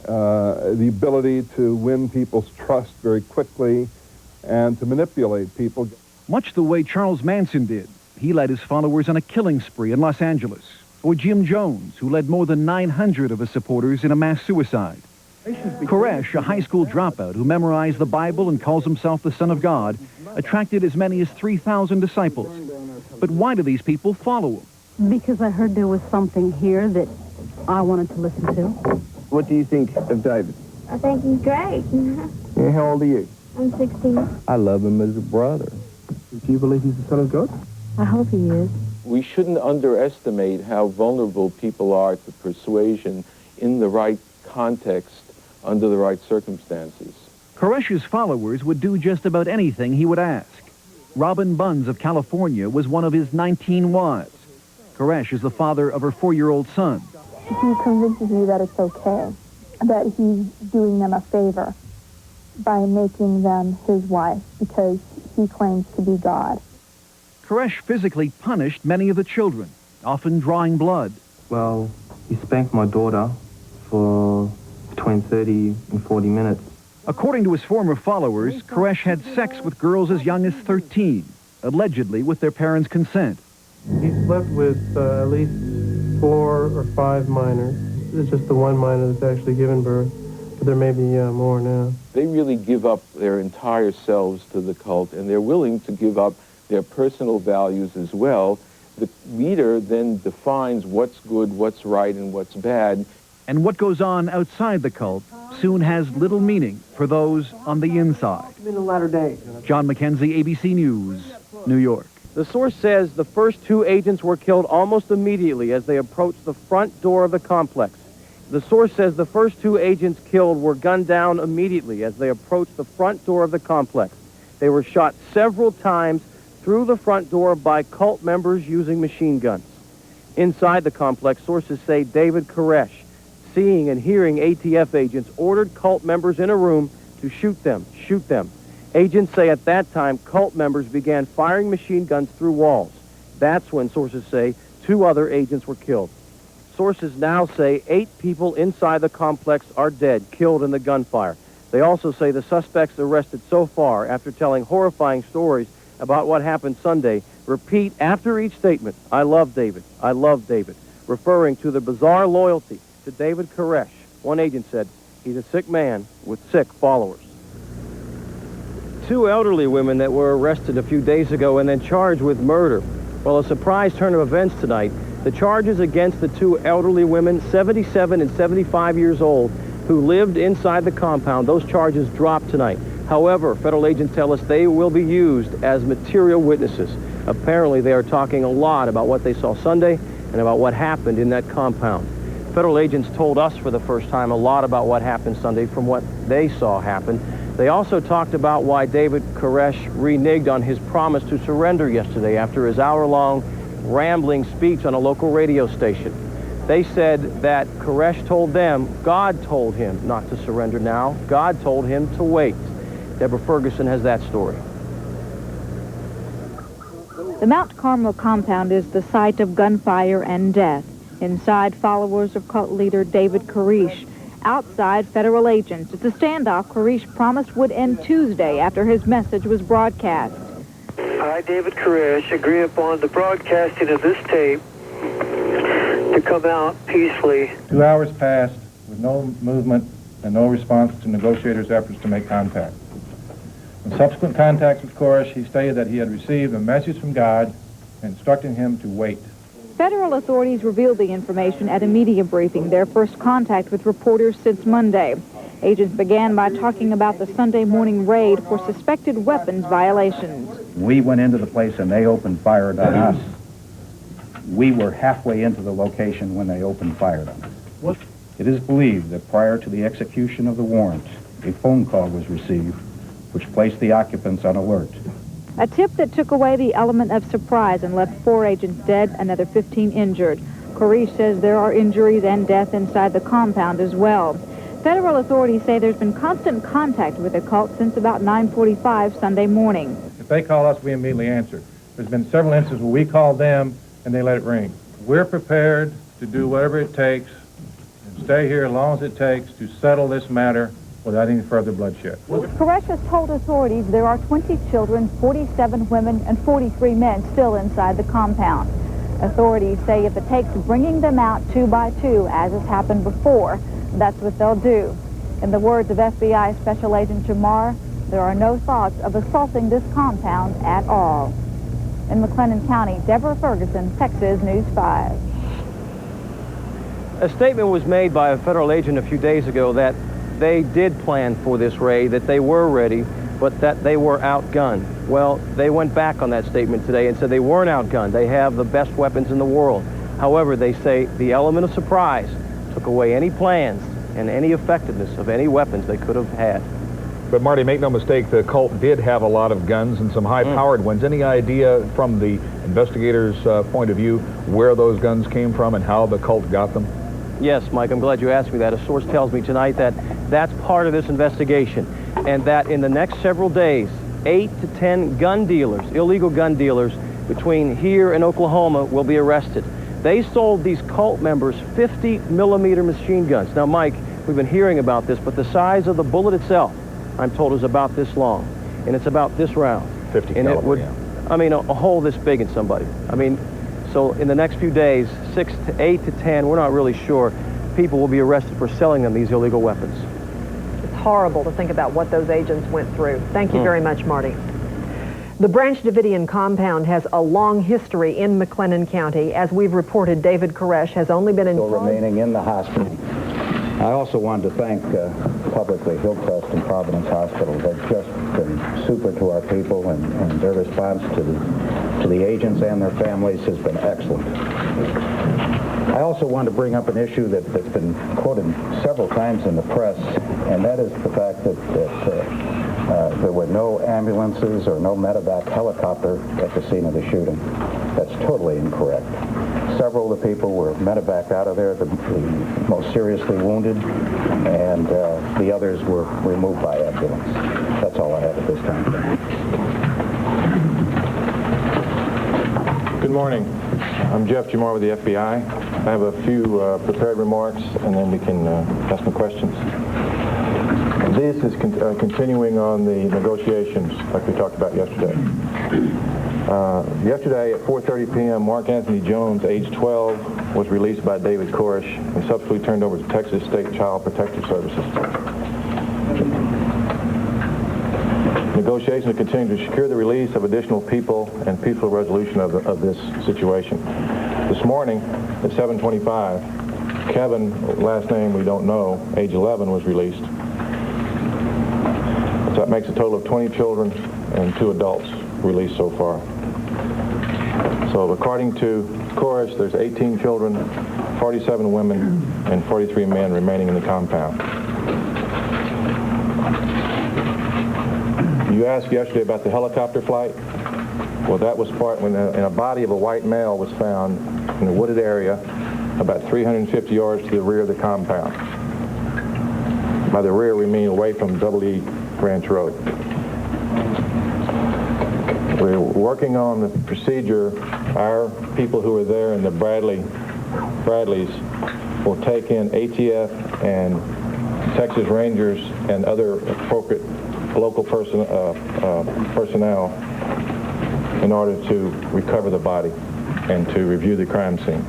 Speaker 26: the ability to win people's trust very quickly and to manipulate people.
Speaker 25: Much the way Charles Manson did. He led his followers on a killing spree in Los Angeles. Or Jim Jones, who led more than 900 of his supporters in a mass suicide. Koresh, a high school dropout who memorized the Bible and calls himself the Son of God, attracted as many as 3,000 disciples. But why do these people follow him?
Speaker 27: Because I heard there was something here that I wanted to listen to.
Speaker 28: What do you think of David?
Speaker 29: I think he's great.
Speaker 28: And how old are you?
Speaker 29: I'm 16.
Speaker 28: I love him as a brother. Do you believe he's the Son of God?
Speaker 29: I hope he is.
Speaker 30: We shouldn't underestimate how vulnerable people are to persuasion in the right context, under the right circumstances.
Speaker 25: Koresh's followers would do just about anything he would ask. Robin Bunz of California was one of his 19 wives. Koresh is the father of her 4-year-old son.
Speaker 29: He convinces you that it's okay, that he's doing them a favor by making them his wife because he claims to be God.
Speaker 25: Koresh physically punished many of the children, often drawing blood.
Speaker 28: Well, he spanked my daughter for between 30 and 40 minutes.
Speaker 25: According to his former followers, Koresh had sex with girls as young as 13, allegedly with their parents' consent.
Speaker 7: He slept with at least 4 or 5 minors. it's just the one minor that's actually given birth, but there may be more now.
Speaker 30: They really give up their entire selves to the cult, and they're willing to give up their personal values as well. The leader then defines what's good, what's right, and what's bad.
Speaker 25: And what goes on outside the cult soon has little meaning for those on the inside.
Speaker 24: In the latter days.
Speaker 25: John McKenzie, ABC News, New York.
Speaker 3: The source says the first 2 agents were killed almost immediately as they approached the front door of the complex. The source says the first 2 agents killed were gunned down immediately as they approached the front door of the complex. They were shot several times through the front door by cult members using machine guns. Inside the complex, sources say David Koresh, seeing and hearing ATF agents, ordered cult members in a room to shoot them. Agents say at that time, cult members began firing machine guns through walls. That's when, sources say, 2 other agents were killed. Sources now say 8 people inside the complex are dead, killed in the gunfire. They also say the suspects arrested so far, after telling horrifying stories about what happened Sunday, repeat after each statement, "I love David, I love David," referring to the bizarre loyalty to David Koresh. One agent said, "He's a sick man with sick followers." 2 elderly women that were arrested a few days ago and then charged with murder. Well, a surprise turn of events tonight. The charges against the 2 elderly women, 77 and 75 years old, who lived inside the compound, those charges dropped tonight. However, federal agents tell us they will be used as material witnesses. Apparently, they are talking a lot about what they saw Sunday and about what happened in that compound. Federal agents told us for the first time a lot about what happened Sunday from what they saw happen. They also talked about why David Koresh reneged on his promise to surrender yesterday after his hour-long rambling speech on a local radio station. They said that Koresh told them God told him not to surrender now. God told him to wait. Deborah Ferguson has that story.
Speaker 4: The Mount Carmel compound is the site of gunfire and death. Inside, followers of cult leader David Koresh. Outside, federal agents. It's a standoff Koresh promised would end Tuesday after his message was broadcast.
Speaker 6: I, David Koresh, agree upon the broadcasting of this tape to come out peacefully.
Speaker 2: 2 hours passed with no movement and no response to negotiators' efforts to make contact. In subsequent contacts with Koresh, he stated that he had received a message from God instructing him to wait.
Speaker 4: Federal authorities revealed the information at a media briefing, their first contact with reporters since Monday. Agents began by talking about the Sunday morning raid for suspected weapons violations.
Speaker 1: We went into the place and they opened fire on us. We were halfway into the location when they opened fire on us. It is believed that prior to the execution of the warrant, a phone call was received which placed the occupants on alert.
Speaker 4: A tip that took away the element of surprise and left 4 agents dead, another 15 injured. Koresh says there are injuries and death inside the compound as well. Federal authorities say there's been constant contact with the cult since about 9:45 Sunday morning.
Speaker 2: If they call us, we immediately answer. There's been several instances where we called them and they let it ring. We're prepared to do whatever it takes and stay here as long as it takes to settle this matter without any further bloodshed.
Speaker 20: Koresh has told authorities there are 20 children, 47 women, and 43 men still inside the compound. Authorities say if it takes bringing them out 2 by 2, as has happened before, that's what they'll do. In the words of FBI Special Agent Jamar, there are no thoughts of assaulting this compound at all. In McLennan County, Deborah Ferguson, Texas News 5.
Speaker 3: A statement was made by a federal agent a few days ago that they did plan for this raid, that they were ready, but that they were outgunned. Well, they went back on that statement today and said they weren't outgunned. They have the best weapons in the world. However, they say the element of surprise took away any plans and any effectiveness of any weapons they could have had.
Speaker 19: But Marty, make no mistake, the cult did have a lot of guns and some high-powered ones. Any idea from the investigators' point of view where those guns came from and how the cult got them?
Speaker 3: Yes, Mike, I'm glad you asked me that. A source tells me tonight that that's part of this investigation, and that in the next several days, 8 to 10 gun dealers, illegal gun dealers, between here and Oklahoma will be arrested. They sold these cult members 50-millimeter machine guns. Now, Mike, we've been hearing about this, but the size of the bullet itself, I'm told, is about this long, and it's about this round.
Speaker 19: 50
Speaker 3: and
Speaker 19: caliber,
Speaker 3: it would,
Speaker 19: yeah.
Speaker 3: I mean, a hole this big in somebody. I mean, so in the next few days, 6 to 8 to 10, we're not really sure, people will be arrested for selling them these illegal weapons.
Speaker 17: It's horrible to think about what those agents went through. Thank you very much, Marty. The Branch Davidian compound has a long history in McLennan County. As we've reported, David Koresh has only been
Speaker 1: remaining in the hospital. I also wanted to thank publicly Hillcrest and Providence Hospital. They've just been super to our people, and their response to the agents and their families has been excellent. I also wanted to bring up an issue that's been quoted several times in the press, and that is the fact that there were no ambulances or no medevac helicopter at the scene of the shooting. That's totally incorrect. Several of the people were medevaced out of there, the most seriously wounded, and the others were removed by ambulance. That's all I have at this time.
Speaker 2: Good morning. I'm Jeff Jamar with the FBI. I have a few prepared remarks, and then we can ask some questions. This is continuing on the negotiations like we talked about yesterday. Yesterday at 4:30 p.m., Mark Anthony Jones, age 12, was released by David Koresh and subsequently turned over to Texas State Child Protective Services. Negotiations continue to secure the release of additional people and peaceful resolution of this situation. This morning at 7:25, Kevin, last name we don't know, age 11, was released. So that makes a total of 20 children and 2 adults released so far. So according to Koresh, there's 18 children, 47 women, and 43 men remaining in the compound. You asked yesterday about the helicopter flight. Well, that was part when a body of a white male was found in a wooded area about 350 yards to the rear of the compound. By the rear, we mean away from E Ranch Road. We're working on the procedure. Our people who are there in the Bradleys will take in ATF and Texas Rangers and other appropriate local personnel in order to recover the body and to review the crime scene.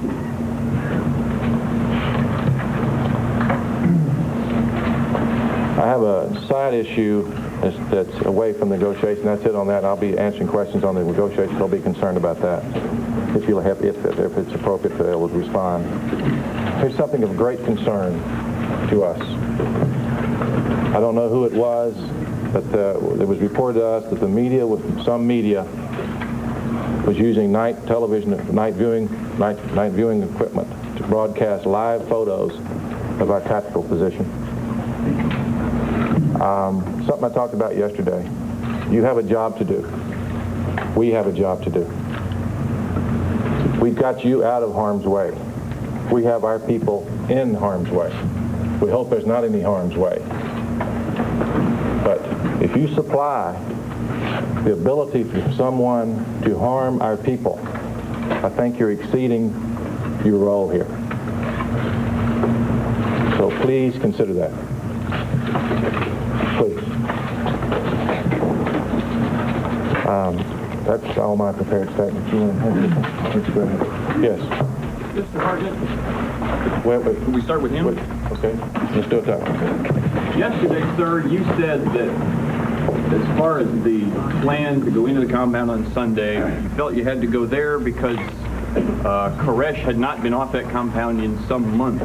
Speaker 2: I have a side issue that's away from negotiation. That's it on that. I'll be answering questions on the negotiations. I'll be concerned about that if it's appropriate to be able to respond. Here's something of great concern to us. I don't know who it was, but it was reported to us that the media, some media, was using night viewing equipment to broadcast live photos of our tactical position. Something I talked about yesterday. You have a job to do. We have a job to do. We've got you out of harm's way. We have our people in harm's way. We hope there's not any harm's way. But if you supply the ability for someone to harm our people, I think you're exceeding your role here. So please consider that. Please. That's all my prepared statements. You want to have it? Go ahead. Yes.
Speaker 5: Mr. Hartnett.
Speaker 2: Wait.
Speaker 5: Can we start with him?
Speaker 2: Okay. Let's do it that way.
Speaker 5: Yesterday, sir, you said that as far as the plan to go into the compound on Sunday, you felt you had to go there because Koresh had not been off that compound in some months.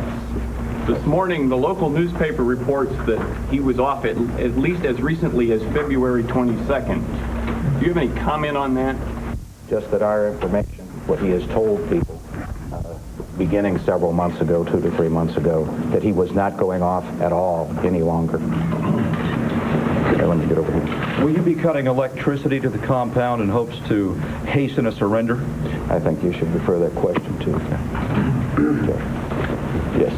Speaker 5: This morning, the local newspaper reports that he was off at least as recently as February 22nd. Do you have any comment on that?
Speaker 1: Just that our information, what he has told people, beginning several months ago, 2 to 3 months ago, that he was not going off at all any longer. Okay, let me get over here.
Speaker 8: Will you be cutting electricity to the compound in hopes to hasten a surrender?
Speaker 1: I think you should refer that question to. Okay. Yes.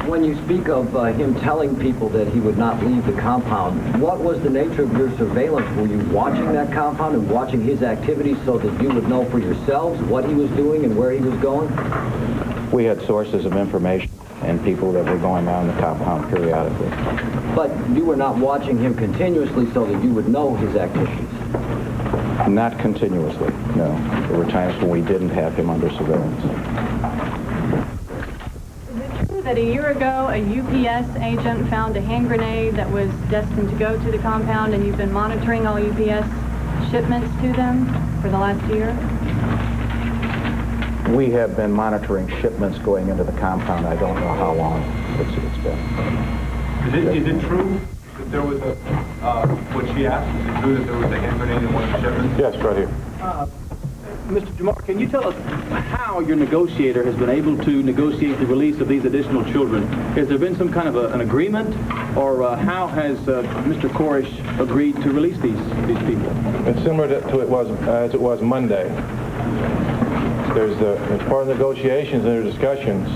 Speaker 9: When you speak of him telling people that he would not leave the compound, what was the nature of your surveillance? Were you watching that compound and watching his activities so that you would know for yourselves what he was doing and where he was going?
Speaker 1: We had sources of information and people that were going on the compound periodically.
Speaker 9: But you were not watching him continuously so that you would know his activities?
Speaker 1: Not continuously, no. There were times when we didn't have him under surveillance.
Speaker 10: that a year ago a UPS agent found a hand grenade that was destined to go to the compound, and you've been monitoring all UPS shipments to them for the last year?
Speaker 1: We have been monitoring shipments going into the compound. I don't know how long it's been.
Speaker 11: Is it true that there was what she asked, is it true that there was a hand grenade in one of the shipments?
Speaker 1: Yes, right here.
Speaker 12: Mr. Jamar, can you tell us how your negotiator has been able to negotiate the release of these additional children? Has there been some kind of an agreement, or how has Mr. Koresh agreed to release these people?
Speaker 2: It's similar as it was Monday. As part of negotiations and discussions,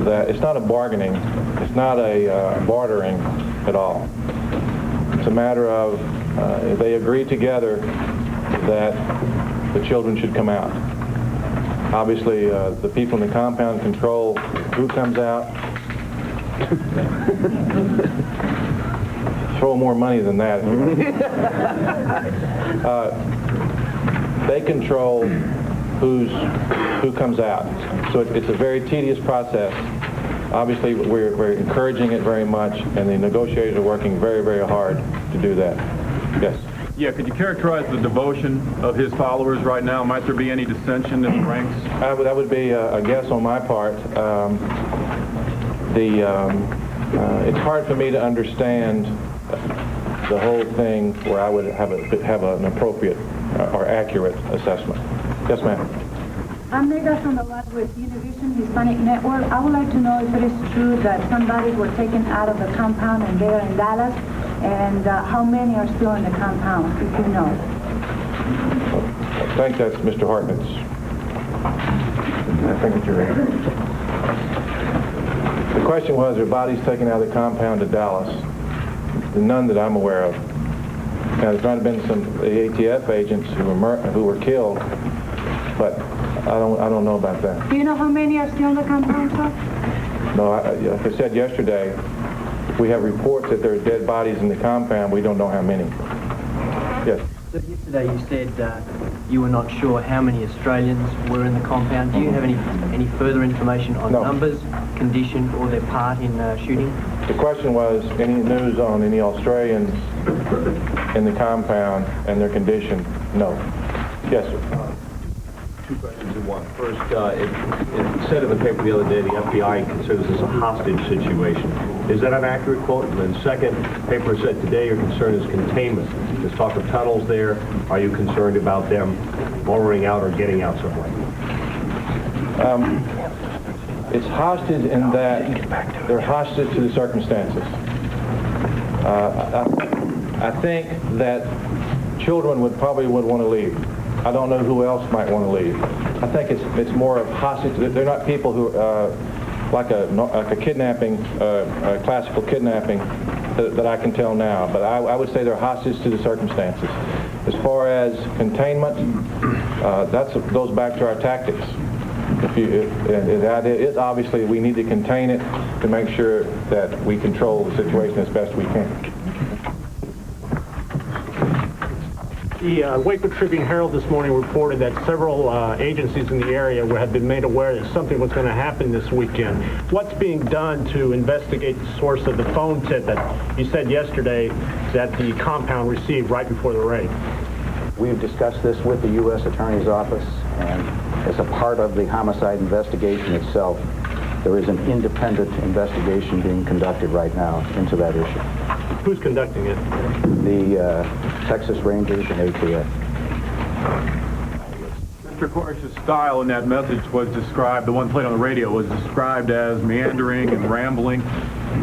Speaker 2: that it's not a bargaining, it's not a bartering at all. It's a matter of they agree together that the children should come out. Obviously, the people in the compound control who comes out. Throw more money than that. They control who comes out. So it's a very tedious process. Obviously, we're encouraging it very much, and the negotiators are working very, very hard to do that. Yes.
Speaker 11: Yeah, could you characterize the devotion of his followers right now? Might there be any dissension in the ranks?
Speaker 2: That would be a guess on my part. It's hard for me to understand the whole thing where I would have an appropriate or accurate assessment. Yes, ma'am.
Speaker 13: I'm Nega from the with Univision Hispanic Network. I would like to know if it is true that some bodies were taken out of the compound and they are in Dallas, and how many are still in the compound, if you know.
Speaker 2: I think that's Mr. Hartnett's. I think that you're right. The question was, are bodies taken out of the compound to Dallas? None that I'm aware of. Now, there's might have been some ATF agents who were killed, but I don't know about that.
Speaker 13: Do you know how many are still in the compound, sir?
Speaker 2: No, like I said yesterday, we have reports that there are dead bodies in the compound. We don't know how many. Yes.
Speaker 14: So yesterday you said you were not sure how many Australians were in the compound. Do you have any further information on numbers, condition, or their part in shooting?
Speaker 2: The question was, any news on any Australians in the compound and their condition? No. Yes, sir.
Speaker 15: Two questions in one. First, it said in the paper the other day the FBI considers this a hostage situation. Is that an accurate quote? And then second, the paper said today your concern is containment. There's talk of tunnels there. Are you concerned about them burrowing out or getting out somewhere?
Speaker 2: It's hostage in that they're hostage to the circumstances. I think that children would want to leave. I don't know who else might want to leave. I think it's more of hostage. They're not people who like a kidnapping, a classical kidnapping that I can tell now. But I would say they're hostage to the circumstances. As far as containment, that goes back to our tactics. It's obviously we need to contain it to make sure that we control the situation as best we can.
Speaker 16: The Waco Tribune Herald this morning reported that several agencies in the area had been made aware that something was going to happen this weekend. What's being done to investigate the source of the phone tip that you said yesterday that the compound received right before the raid?
Speaker 1: We've discussed this with the U.S. Attorney's Office, and as a part of the homicide investigation itself, there is an independent investigation being conducted right now into that issue.
Speaker 16: Who's conducting it?
Speaker 1: The Texas Rangers and ATF.
Speaker 11: Mr. Koresh's style in that message was described, the one played on the radio, was described as meandering and rambling.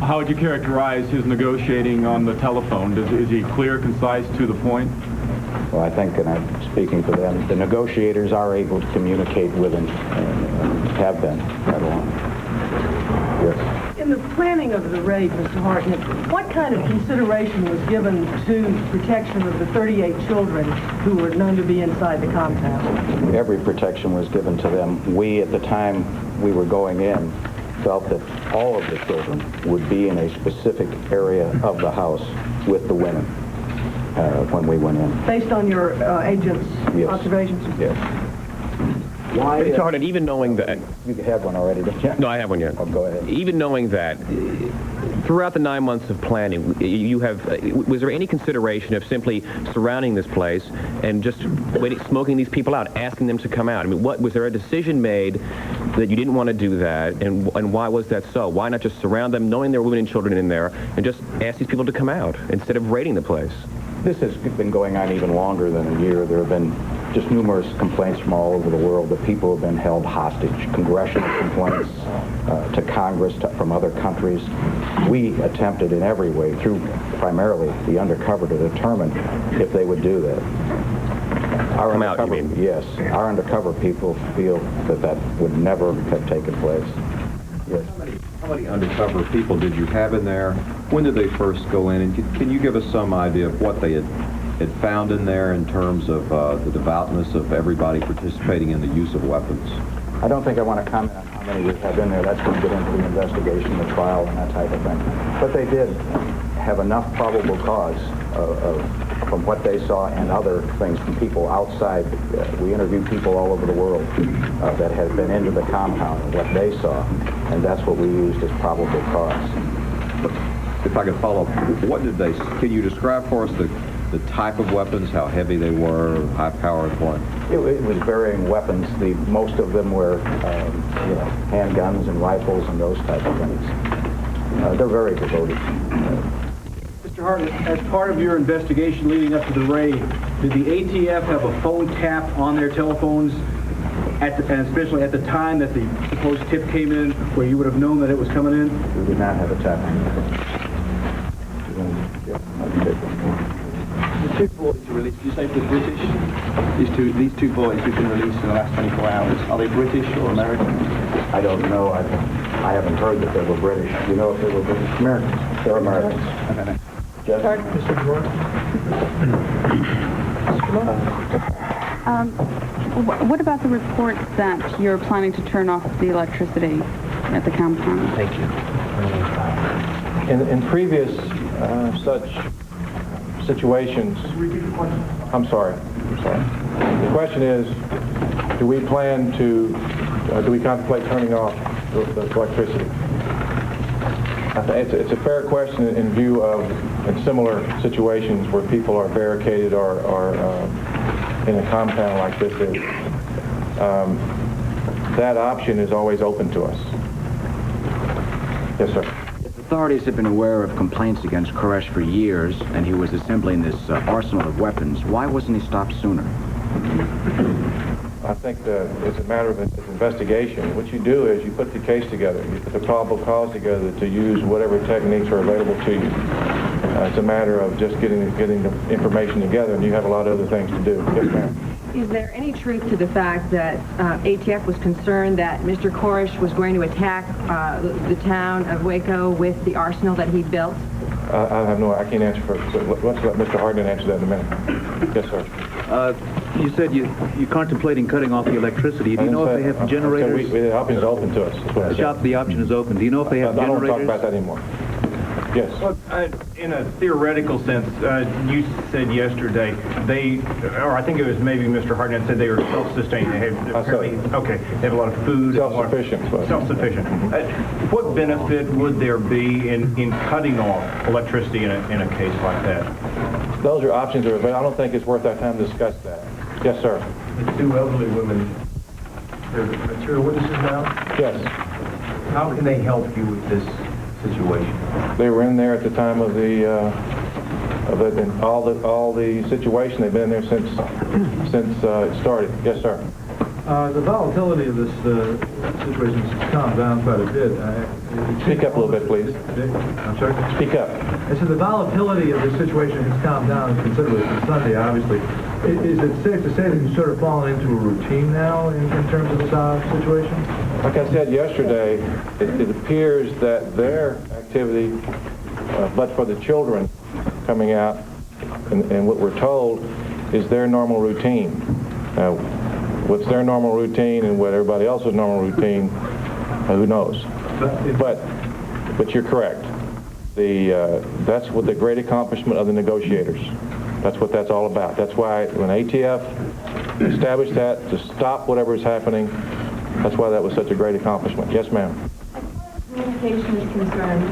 Speaker 11: How would you characterize his negotiating on the telephone? Is he clear, concise, to the point?
Speaker 1: Well, I think, and I'm speaking for them, the negotiators are able to communicate with him and have been right along. Yes.
Speaker 18: In the planning of the raid, Mr. Hartnett, what kind of consideration was given to protection of the 38 children who were known to be inside the compound?
Speaker 1: Every protection was given to them. We, at the time we were going in, felt that all of the children would be in a specific area of the house with the women when we went in.
Speaker 18: Based on your agent's observations?
Speaker 1: Yes.
Speaker 9: Why?
Speaker 7: Mr. Hartnett, even knowing that...
Speaker 1: You had one already, didn't you?
Speaker 7: No, I have one yet.
Speaker 1: Oh, go ahead.
Speaker 7: Even knowing that, throughout the 9 months of planning, you have... was there any consideration of simply surrounding this place and just smoking these people out, asking them to come out? I mean, was there a decision made that you didn't want to do that, and why was that so? Why not just surround them, knowing there were women and children in there, and just ask these people to come out instead of raiding the place?
Speaker 1: This has been going on even longer than a year. There have been just numerous complaints from all over the world that people have been held hostage, congressional complaints to Congress from other countries. We attempted in every way, through primarily the undercover, to determine if they would do that.
Speaker 7: Come out, you mean?
Speaker 1: Yes. Our undercover people feel that that would never have taken place. Yes.
Speaker 8: How many undercover people did you have in there? When did they first go in? And can you give us some idea of what they had found in there in terms of the devoutness of everybody participating in the use of weapons?
Speaker 1: I don't think I want to comment on how many we have in there. That's going to get into the investigation, the trial, and that type of thing. But they did have enough probable cause from what they saw and other things from people outside. We interviewed people all over the world that had been into the compound and what they saw, and that's what we used as probable cause.
Speaker 8: If I could follow up, what did they... Can you describe for us the type of weapons, how heavy they were, high-powered, what?
Speaker 1: It was varying weapons. Most of them were, handguns and rifles and those type of things. They're very devoted.
Speaker 12: Mr. Hartnett, as part of your investigation leading up to the raid, did the ATF have a phone tap on their telephones, and especially at the time that the supposed tip came in, where you would have known that it was coming in?
Speaker 1: We did not have a tap.
Speaker 12: The two boys you released, did you say they're British? These two boys who've been released in the last 24 hours, are they British or American?
Speaker 1: I don't know. I haven't heard that they were British. Do you know if they were British? Americans. They're Americans.
Speaker 12: Okay.
Speaker 1: Jeff?
Speaker 12: Mr. Jamar?
Speaker 21: What about the reports that you're planning to turn off the electricity at the compound?
Speaker 2: Thank you. In previous such situations... I'm sorry. The question is, do we contemplate turning off the electricity? It's a fair question in view of in similar situations where people are barricaded or in a compound like this is. That option is always open to us. Yes, sir.
Speaker 22: Authorities have been aware of complaints against Koresh for years, and he was assembling this arsenal of weapons. Why wasn't he stopped sooner?
Speaker 2: I think it's a matter of investigation. What you do is you put the case together, you put the probable cause together to use whatever techniques are available to you. It's a matter of just getting the information together, and you have a lot of other things to do. Yes, ma'am.
Speaker 17: Is there any truth to the fact that ATF was concerned that Mr. Koresh was going to attack the town of Waco with the arsenal that he built?
Speaker 2: I can't answer for it. So let's let Mr. Hartnett answer that in a minute. Yes, sir.
Speaker 12: You said you're contemplating cutting off the electricity. Do you know if they have generators?
Speaker 2: The option is open to us.
Speaker 12: The option is open. Do you know if they have generators?
Speaker 2: I don't want to talk about that anymore. Yes.
Speaker 11: Well, in a theoretical sense, you said yesterday or I think it was maybe Mr. Hartnett said they were self-sustaining. They have they have a lot of food.
Speaker 2: Self-sufficient.
Speaker 11: Self-sufficient. What benefit would there be in cutting off electricity in a case like that?
Speaker 2: Those are options that are available. I don't think it's worth our time to discuss that. Yes, sir.
Speaker 11: The two elderly women, they're material witnesses now?
Speaker 2: Yes.
Speaker 11: How can they help you with this situation?
Speaker 2: They were in there at the time of all the situation. They've been in there since it started. Yes, sir.
Speaker 23: The volatility of this situation has calmed down quite a bit.
Speaker 2: Speak up a little bit, please.
Speaker 23: I'm sorry?
Speaker 2: Speak up.
Speaker 23: I said the volatility of this situation has calmed down considerably from Sunday, obviously. Is it safe to say that you've sort of fallen into a routine now in terms of this situation?
Speaker 2: Like I said yesterday, it appears that their activity, but for the children coming out, and what we're told is their normal routine. What's their normal routine and what everybody else's normal routine, who knows? But you're correct. That's what the great accomplishment of the negotiators. That's what that's all about. That's why when ATF established that to stop whatever is happening, that's why that was such a great accomplishment. Yes, ma'am.
Speaker 10: Communication is concerned,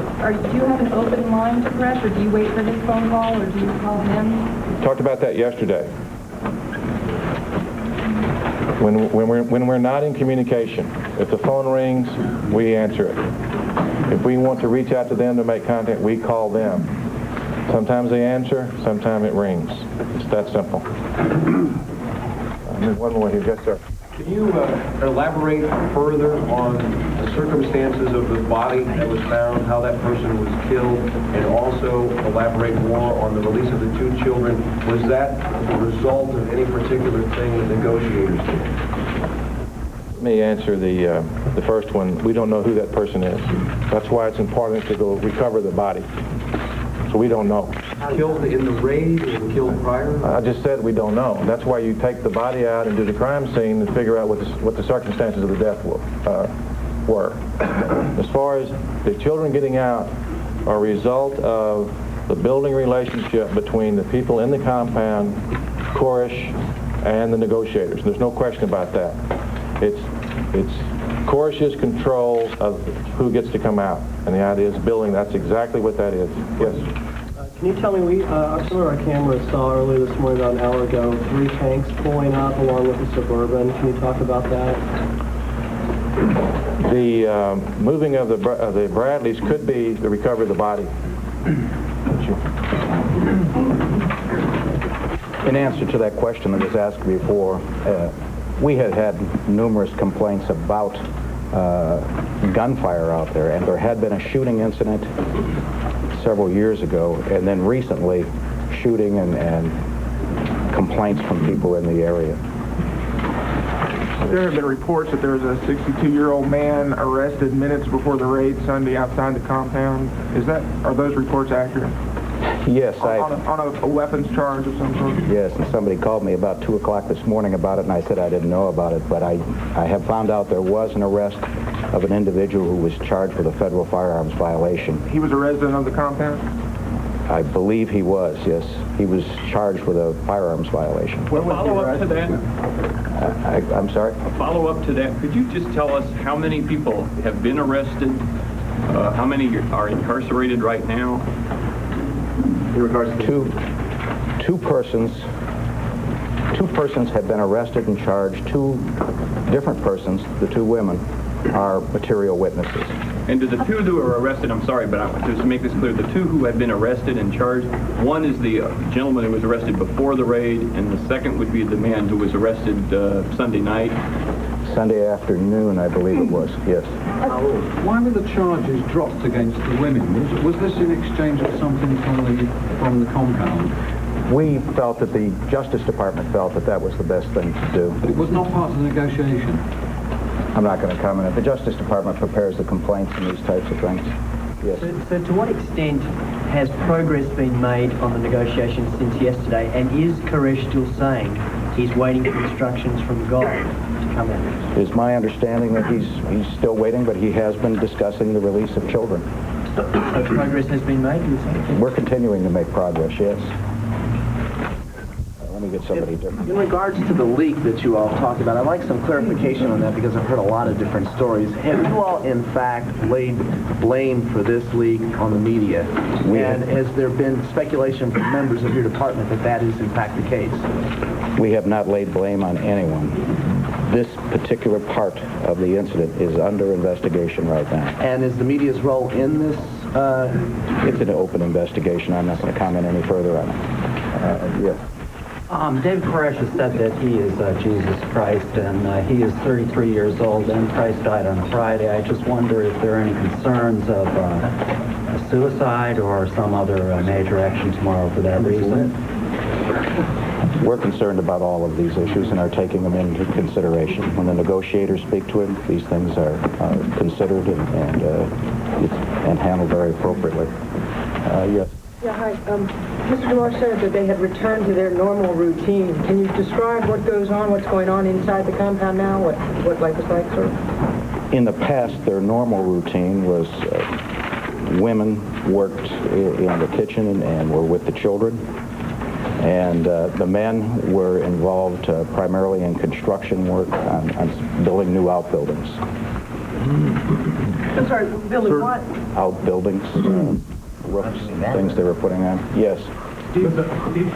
Speaker 10: do you have an open line to Koresh, or do you wait for his phone call, or do you call him?
Speaker 2: Talked about that yesterday. When we're not in communication, if the phone rings, we answer it. If we want to reach out to them to make contact, we call them. Sometimes they answer, sometimes it rings. It's that simple. One more here. Yes, sir.
Speaker 15: Can you elaborate further on the circumstances of the body that was found, how that person was killed, and also elaborate more on the release of the 2 children? Was that the result of any particular thing the negotiators did?
Speaker 2: Let me answer the first one. We don't know who that person is. That's why it's important to go recover the body. So we don't know.
Speaker 15: Killed in the raid or killed prior?
Speaker 2: I just said we don't know. That's why you take the body out and do the crime scene and figure out what the circumstances of the death were. As far as the children getting out are a result of the building relationship between the people in the compound, Koresh, and the negotiators. There's no question about that. It's Koresh's control of who gets to come out. And the idea is building, that's exactly what that is. Yes?
Speaker 4: Can you tell me, some of our cameras saw earlier this morning, about an hour ago, 3 tanks pulling up along with the Suburban. Can you talk about that?
Speaker 2: The moving of the Bradleys could be to recover the body.
Speaker 1: In answer to that question that was asked before, we had numerous complaints about gunfire out there, and there had been a shooting incident several years ago, and then recently shooting and complaints from people in the area.
Speaker 6: There have been reports that there was a 62-year-old man arrested minutes before the raid Sunday outside the compound. Are those reports accurate?
Speaker 1: Yes,
Speaker 6: on a weapons charge of some sort?
Speaker 1: Yes, and somebody called me about 2 o'clock this morning about it, and I said I didn't know about it, but I have found out there was an arrest of an individual who was charged with a federal firearms violation.
Speaker 6: He was a resident of the compound?
Speaker 1: I believe he was, yes. He was charged with a firearms violation.
Speaker 5: Follow up to that?
Speaker 1: I'm sorry?
Speaker 5: A follow up to that. Could you just tell us how many people have been arrested? How many are incarcerated right now? In regards to
Speaker 1: two persons have been arrested and charged. 2 different persons, the 2 women, are material witnesses.
Speaker 5: And to the 2 who were arrested, I'm sorry, but just to make this clear, the 2 who have been arrested and charged, one is the gentleman who was arrested before the raid, and the second would be the man who was arrested Sunday night.
Speaker 1: Sunday afternoon, I believe it was, yes.
Speaker 8: Why were the charges dropped against the women? Was this in exchange of something from the compound?
Speaker 1: We felt that the Justice Department felt that that was the best thing to do.
Speaker 8: But it was not part of the negotiation?
Speaker 1: I'm not going to comment. The Justice Department prepares the complaints and these types of things. Yes.
Speaker 14: So to what extent has progress been made on the negotiations since yesterday, and is Koresh still saying he's waiting for instructions from God to come out?
Speaker 1: It's my understanding that he's still waiting, but he has been discussing the release of children.
Speaker 14: So progress has been made, you think?
Speaker 1: We're continuing to make progress, yes. Let me get somebody different.
Speaker 20: In regards to the leak that you all talked about, I'd like some clarification on that because I've heard a lot of different stories. Have you all, in fact, laid blame for this leak on the media? And has there been speculation from members of your department that that is, in fact, the case?
Speaker 1: We have not laid blame on anyone. This particular part of the incident is under investigation right now.
Speaker 20: And is the media's role in this?
Speaker 1: It's an open investigation. I'm not going to comment any further on it. Yes.
Speaker 24: David Koresh has said that he is Jesus Christ, and he is 33 years old, and Christ died on Friday. I just wonder if there are any concerns of a suicide or some other major action tomorrow for that reason.
Speaker 1: We're concerned about all of these issues and are taking them into consideration. When the negotiators speak to him, these things are considered and handled very appropriately. Yes.
Speaker 18: Yeah, hi. Mr. Jamar said that they had returned to their normal routine. Can you describe what goes on, what's going on inside the compound now, what life is like, sort of?
Speaker 1: In the past, their normal routine was women worked in the kitchen and were with the children. And the men were involved primarily in construction work on building new outbuildings.
Speaker 18: I'm sorry, building what?
Speaker 1: Outbuildings, roofs, things they were putting on. Yes.
Speaker 3: Steve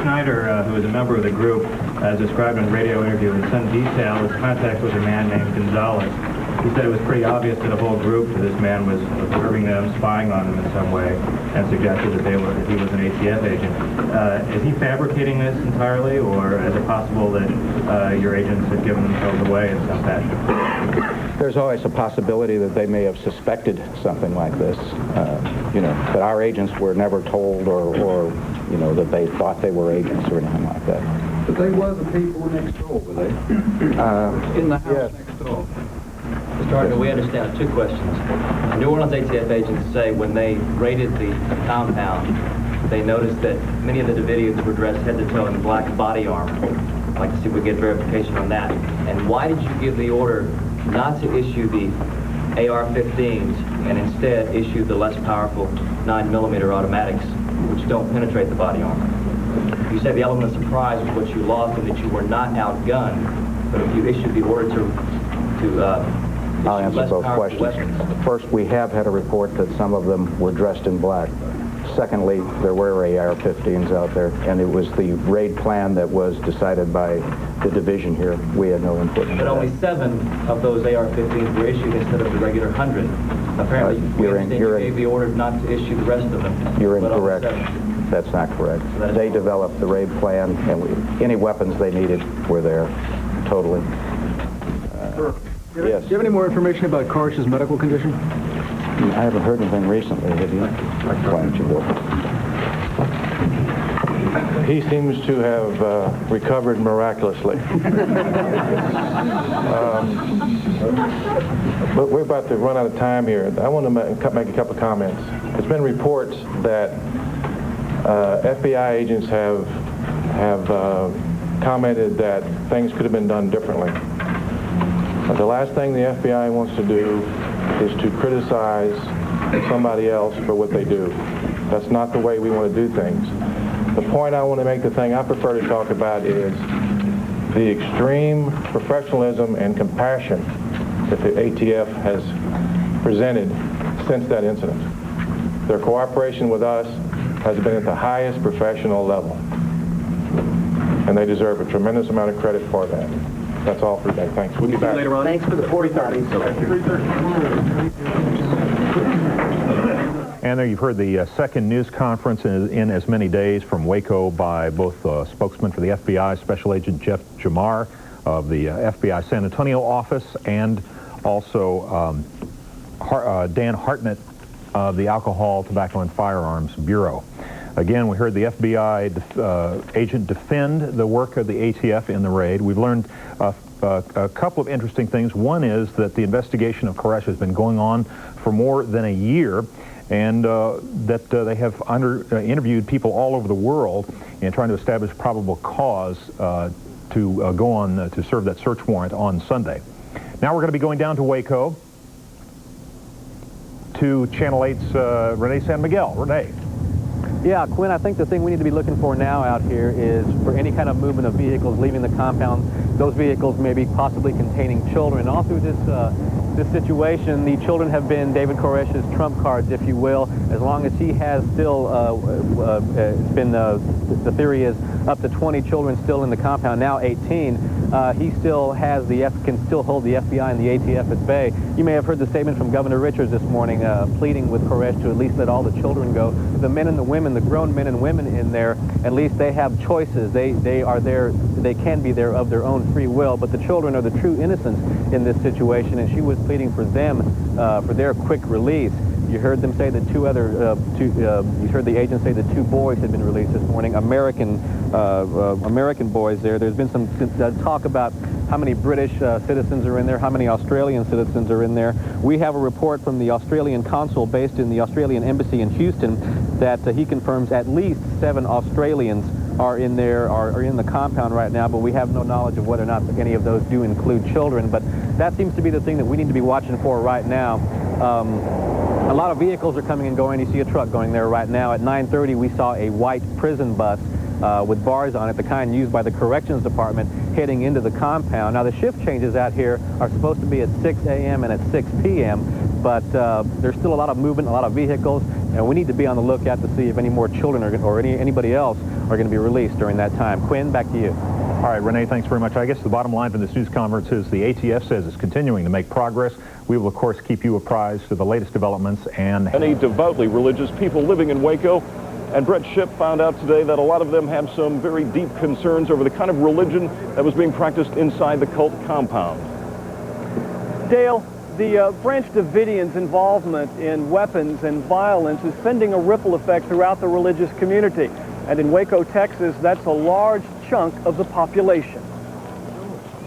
Speaker 3: Schneider, who is a member of the group, as described in a radio interview in some detail, his contact with a man named Gonzalez. He said it was pretty obvious to the whole group that this man was observing them, spying on them in some way, and suggested that he was an ATF agent. Is he fabricating this entirely, or is it possible that your agents had given themselves away in some fashion?
Speaker 1: There's always a possibility that they may have suspected something like this, but our agents were never told or that they thought they were agents or anything like that.
Speaker 13: But they were the people next door, were they? In the house next door.
Speaker 16: Mr. Hartnett, we understand two questions. New Orleans ATF agents say when they raided the compound, they noticed that many of the Davidians were dressed head to toe in black body armor. I'd like to see if we get verification on that. And why did you give the order not to issue the AR-15s and instead issue the less powerful 9mm automatics, which don't penetrate the body armor? You said the element of surprise was what you lost and that you were not outgunned, but if you issued the order to
Speaker 1: I'll answer both questions. First, we have had a report that some of them were dressed in black. Secondly, there were AR-15s out there, and it was the raid plan that was decided by the division here. We had no input in that.
Speaker 16: But only 7 of those AR-15s were issued instead of the regular 100. Apparently, you gave the order not to issue the rest of them.
Speaker 1: You're incorrect. That's not correct. So they developed the raid plan, and any weapons they needed were there, totally. Yes.
Speaker 19: Do you have any more information about Koresh's medical condition?
Speaker 1: I haven't heard anything recently, have you? Why don't you go?
Speaker 2: He seems to have recovered miraculously. But we're about to run out of time here. I want to make a couple of comments. There's been reports that FBI agents have commented that things could have been done differently. The last thing the FBI wants to do is to criticize somebody else for what they do. That's not the way we want to do things. The point I want to make, the thing I prefer to talk about is the extreme professionalism and compassion that the ATF has presented since that incident. Their cooperation with us has been at the highest professional level, and they deserve a tremendous amount of credit for that. That's all for today. Thanks. We'll be back
Speaker 20: Later on. Thanks for the 3:30.
Speaker 25: And there you've heard the second news conference in as many days from Waco by both spokesman for the FBI, Special Agent Jeff Jamar of the FBI San Antonio office, and also Dan Hartnett of the Alcohol, Tobacco, and Firearms Bureau. Again, we heard the FBI agent defend the work of the ATF in the raid. We've learned a couple of interesting things. One is that the investigation of Koresh has been going on for more than a year, and that they have interviewed people all over the world in trying to establish probable cause to go on to serve that search warrant on Sunday. Now we're going to be going down to Waco to Channel 8's Renee San Miguel. Renee.
Speaker 26: Yeah, Quinn, I think the thing we need to be looking for now out here is for any kind of movement of vehicles leaving the compound. Those vehicles may be possibly containing children. All through this situation, the children have been David Koresh's trump cards, if you will. As long as he has still the theory is up to 20 children still in the compound, now 18. He still has can still hold the FBI and the ATF at bay. You may have heard the statement from Governor Richards this morning, pleading with Koresh to at least let all the children go. The men and the women, the grown men and women in there, at least they have choices. They are there. They can be there of their own free will. But the children are the true innocents in this situation, and she was pleading for them for their quick release. You heard them say that you heard the agent say that 2 boys had been released this morning, American boys there. There's been some talk about how many British citizens are in there, how many Australian citizens are in there. We have a report from the Australian consul based in the Australian embassy in Houston that he confirms at least 7 Australians are in there, are in the compound right now, but we have no knowledge of whether or not any of those do include children. But that seems to be the thing that we need to be watching for right now. A lot of vehicles are coming and going. You see a truck going there right now. At 9:30, we saw a white prison bus with bars on it, the kind used by the corrections department heading into the compound. Now, the shift changes out here are supposed to be at 6 a.m. and at 6 p.m., but there's still a lot of movement, a lot of vehicles, and we need to be on the lookout to see if any more children or anybody else are going to be released during that time. Quinn, back to you.
Speaker 25: All right, Renee, thanks very much. I guess the bottom line from this news conference is the ATF says it's continuing to make progress. We will, of course, keep you apprised of the latest developments and...
Speaker 7: Many devoutly religious people living in Waco, and Brett Shipp found out today that a lot of them have some very deep concerns over the kind of religion that was being practiced inside the cult compound.
Speaker 9: Dale, the Branch Davidians' involvement in weapons and violence is sending a ripple effect throughout the religious community. And in Waco, Texas, that's a large chunk of the population.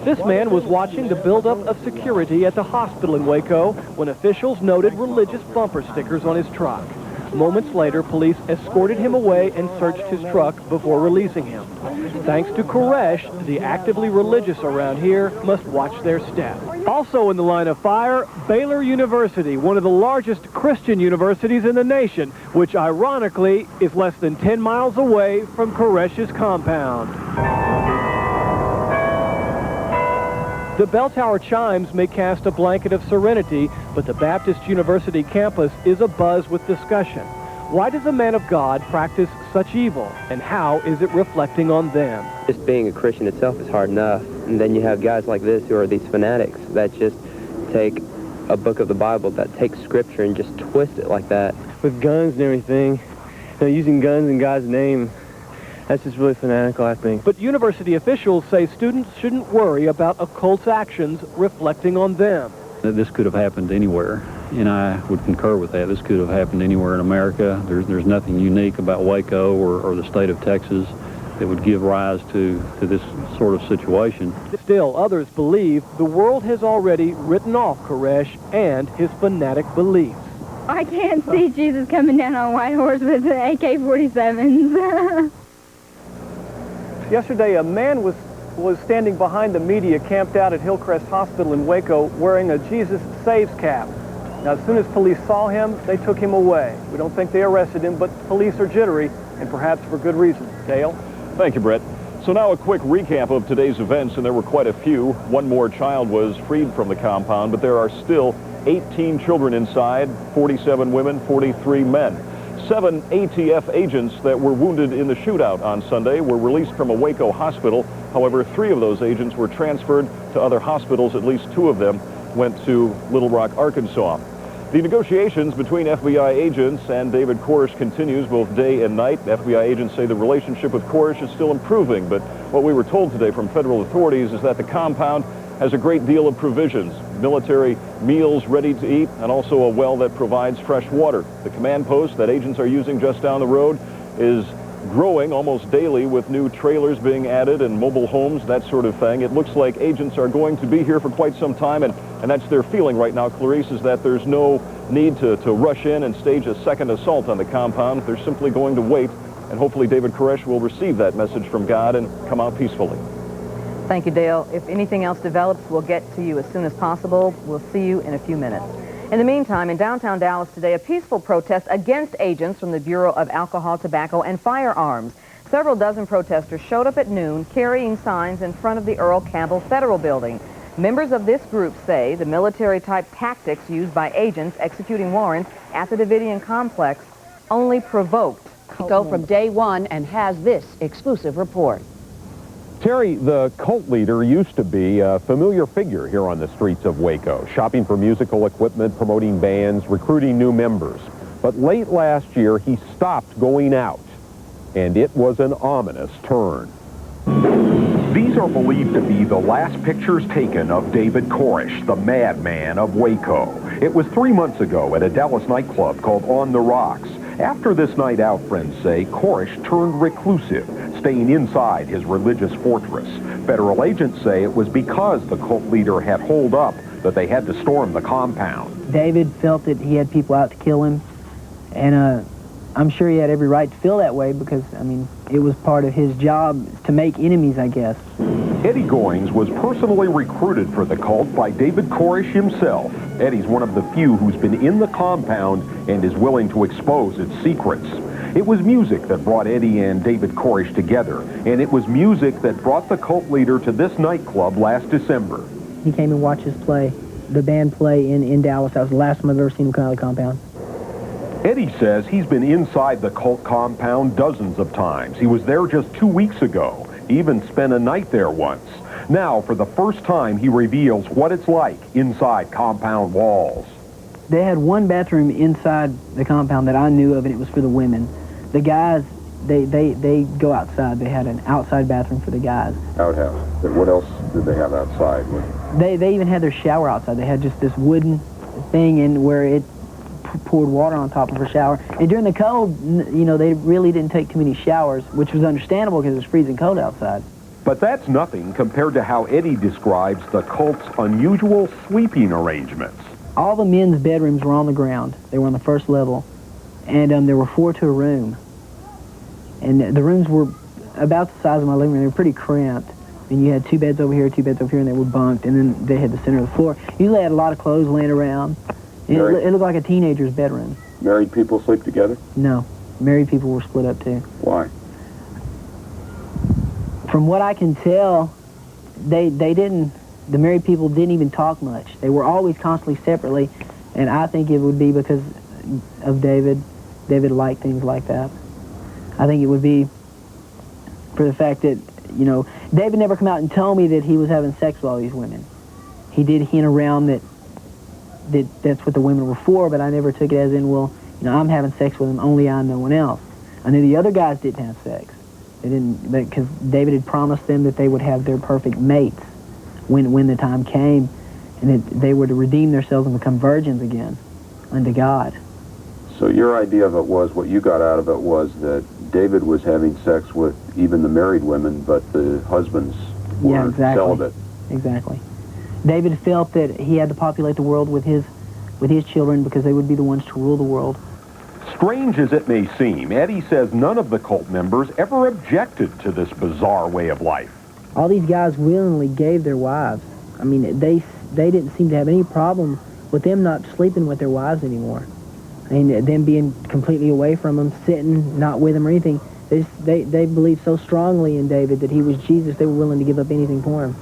Speaker 9: This man was watching the buildup of security at the hospital in Waco when officials noted religious bumper stickers on his truck. Moments later, police escorted him away and searched his truck before releasing him. Thanks to Koresh, the actively religious around here must watch their step. Also in the line of fire, Baylor University, one of the largest Christian universities in the nation, which ironically is less than 10 miles away from Koresh's compound. The bell tower chimes may cast a blanket of serenity, but the Baptist University campus is abuzz with discussion. Why does a man of God practice such evil, and how is it reflecting on them?
Speaker 12: Just being a Christian itself is hard enough, and then you have guys like this who are these fanatics that just take a book of the Bible, that take scripture and just twist it like that.
Speaker 17: With guns and everything, using guns in God's name, that's just really fanatical, I think.
Speaker 9: But university officials say students shouldn't worry about a cult's actions reflecting on them.
Speaker 21: This could have happened anywhere, and I would concur with that. This could have happened anywhere in America. There's nothing unique about Waco or the state of Texas that would give rise to this sort of situation.
Speaker 9: Still, others believe the world has already written off Koresh and his fanatic beliefs.
Speaker 22: I can't see Jesus coming down on a white horse with the AK-47s.
Speaker 9: Yesterday, a man was standing behind the media camped out at Hillcrest Hospital in Waco wearing a Jesus Saves cap. Now, as soon as police saw him, they took him away. We don't think they arrested him, but police are jittery, and perhaps for good reason. Dale?
Speaker 7: Thank you, Brett. So now a quick recap of today's events, and there were quite a few. One more child was freed from the compound, but there are still 18 children inside, 47 women, 43 men. 7 ATF agents that were wounded in the shootout on Sunday were released from a Waco hospital. However, 3 of those agents were transferred to other hospitals. At least 2 of them went to Little Rock, Arkansas. The negotiations between FBI agents and David Koresh continues both day and night. FBI agents say the relationship with Koresh is still improving, but what we were told today from federal authorities is that the compound has a great deal of provisions, military meals ready to eat, and also a well that provides fresh water. The command post that agents are using just down the road is growing almost daily with new trailers being added and mobile homes, that sort of thing. It looks like agents are going to be here for quite some time, and that's their feeling right now, Clarice, is that there's no need to rush in and stage a second assault on the compound. They're simply going to wait, and hopefully David Koresh will receive that message from God and come out peacefully.
Speaker 27: Thank you, Dale. If anything else develops, we'll get to you as soon as possible. We'll see you in a few minutes. In the meantime, in downtown Dallas today, a peaceful protest against agents from the Bureau of Alcohol, Tobacco, and Firearms. Several dozen protesters showed up at noon carrying signs in front of the Earl Campbell Federal Building. Members of this group say the military-type tactics used by agents executing warrants at the Davidian complex only provoked.
Speaker 28: Go from day one and has this exclusive report.
Speaker 29: Terry, the cult leader used to be a familiar figure here on the streets of Waco, shopping for musical equipment, promoting bands, recruiting new members. But late last year, he stopped going out, and it was an ominous turn.
Speaker 30: These are believed to be the last pictures taken of David Koresh, the madman of Waco. It was 3 months ago at a Dallas nightclub called On the Rocks. After this night out, friends say, Koresh turned reclusive, staying inside his religious fortress. Federal agents say it was because the cult leader had holed up that they had to storm the compound.
Speaker 14: David felt that he had people out to kill him, and I'm sure he had every right to feel that way because, I mean, it was part of his job to make enemies, I guess.
Speaker 30: Eddie Goings was personally recruited for the cult by David Koresh himself. Eddie's one of the few who's been in the compound and is willing to expose its secrets. It was music that brought Eddie and David Koresh together, and it was music that brought the cult leader to this nightclub last December.
Speaker 4: He came and watched us play, the band play in Dallas. That was the last time I've ever seen him come out of the compound.
Speaker 30: Eddie says he's been inside the cult compound dozens of times. He was there just 2 weeks ago. He even spent a night there once. Now, for the first time, he reveals what it's like inside compound walls.
Speaker 4: They had one bathroom inside the compound that I knew of, and it was for the women. The guys, they go outside. They had an outside bathroom for the guys.
Speaker 30: Outhouse. What else did they have outside?
Speaker 4: They even had their shower outside. They had just this wooden thing in where it poured water on top of her shower. And during the cold, you know, they really didn't take too many showers, which was understandable because it was freezing cold outside.
Speaker 30: But that's nothing compared to how Eddie describes the cult's unusual sleeping arrangements.
Speaker 4: All the men's bedrooms were on the ground. They were on the first level. And there were 4 to a room. And the rooms were about the size of my living room. They were pretty cramped. And you had 2 beds over here, 2 beds over here, and they were bunked. And then they had the center of the floor. Usually they had a lot of clothes laying around. And it looked like a teenager's bedroom.
Speaker 30: Married people sleep together?
Speaker 4: No. Married people were split up too.
Speaker 30: Why?
Speaker 4: From what I can tell, they didn't, the married people didn't even talk much. They were always constantly separately, and I think it would be because of David. David liked things like that. I think it would be for the fact that, you know, David never come out and told me that he was having sex with all these women. He did hint around that that's what the women were for, but I never took it as in, well, you know, I'm having sex with them, only I and no one else. I knew the other guys didn't have sex. They didn't, because David had promised them that they would have their perfect mates when the time came, and that they were to redeem themselves and become virgins again unto God.
Speaker 5: So your idea of it was, what you got out of it was that David was having sex with even the married women, but the husbands were celibate.
Speaker 4: Exactly. David felt that he had to populate the world with his children because they would be the ones to rule the world.
Speaker 30: Strange as it may seem, Eddie says none of the cult members ever objected to this bizarre way of life.
Speaker 4: All these guys willingly gave their wives. I mean, they didn't seem to have any problem with them not sleeping with their wives anymore. I mean, them being completely away from them, sitting, not with them or anything. They believed so strongly in David that he was Jesus, they were willing to give up anything for him.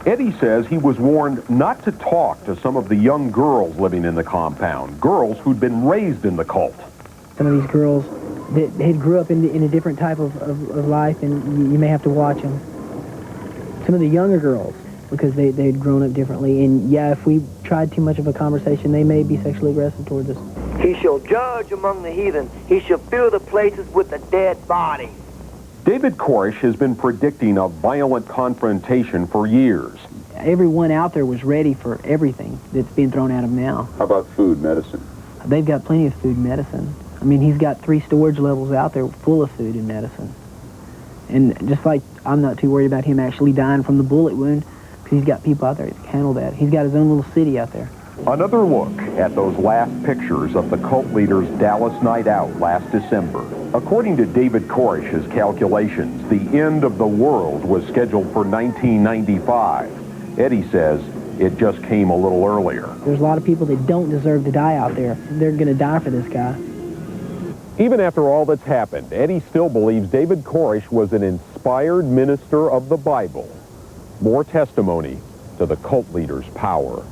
Speaker 30: Eddie says he was warned not to talk to some of the young girls living in the compound, girls who'd been raised in the cult.
Speaker 4: Some of these girls that had grew up in a different type of life, and you may have to watch them. Some of the younger girls, because they had grown up differently, and yeah, if we tried too much of a conversation, they may be sexually aggressive towards us.
Speaker 6: He shall judge among the heathen. He shall fill the places with the dead bodies.
Speaker 30: David Koresh has been predicting a violent confrontation for years.
Speaker 4: Everyone out there was ready for everything that's being thrown at him now.
Speaker 5: How about food, medicine?
Speaker 4: They've got plenty of food and medicine. I mean, he's got 3 storage levels out there full of food and medicine. And just like I'm not too worried about him actually dying from the bullet wound, because he's got people out there that can handle that. He's got his own little city out there.
Speaker 30: Another look at those last pictures of the cult leader's Dallas night out last December. According to David Koresh's calculations, the end of the world was scheduled for 1995. Eddie says it just came a little earlier.
Speaker 4: There's a lot of people that don't deserve to die out there. They're going to die for this guy.
Speaker 29: Even after all that's happened, Eddie still believes David Koresh was an inspired minister of the Bible. More testimony to the cult leader's power.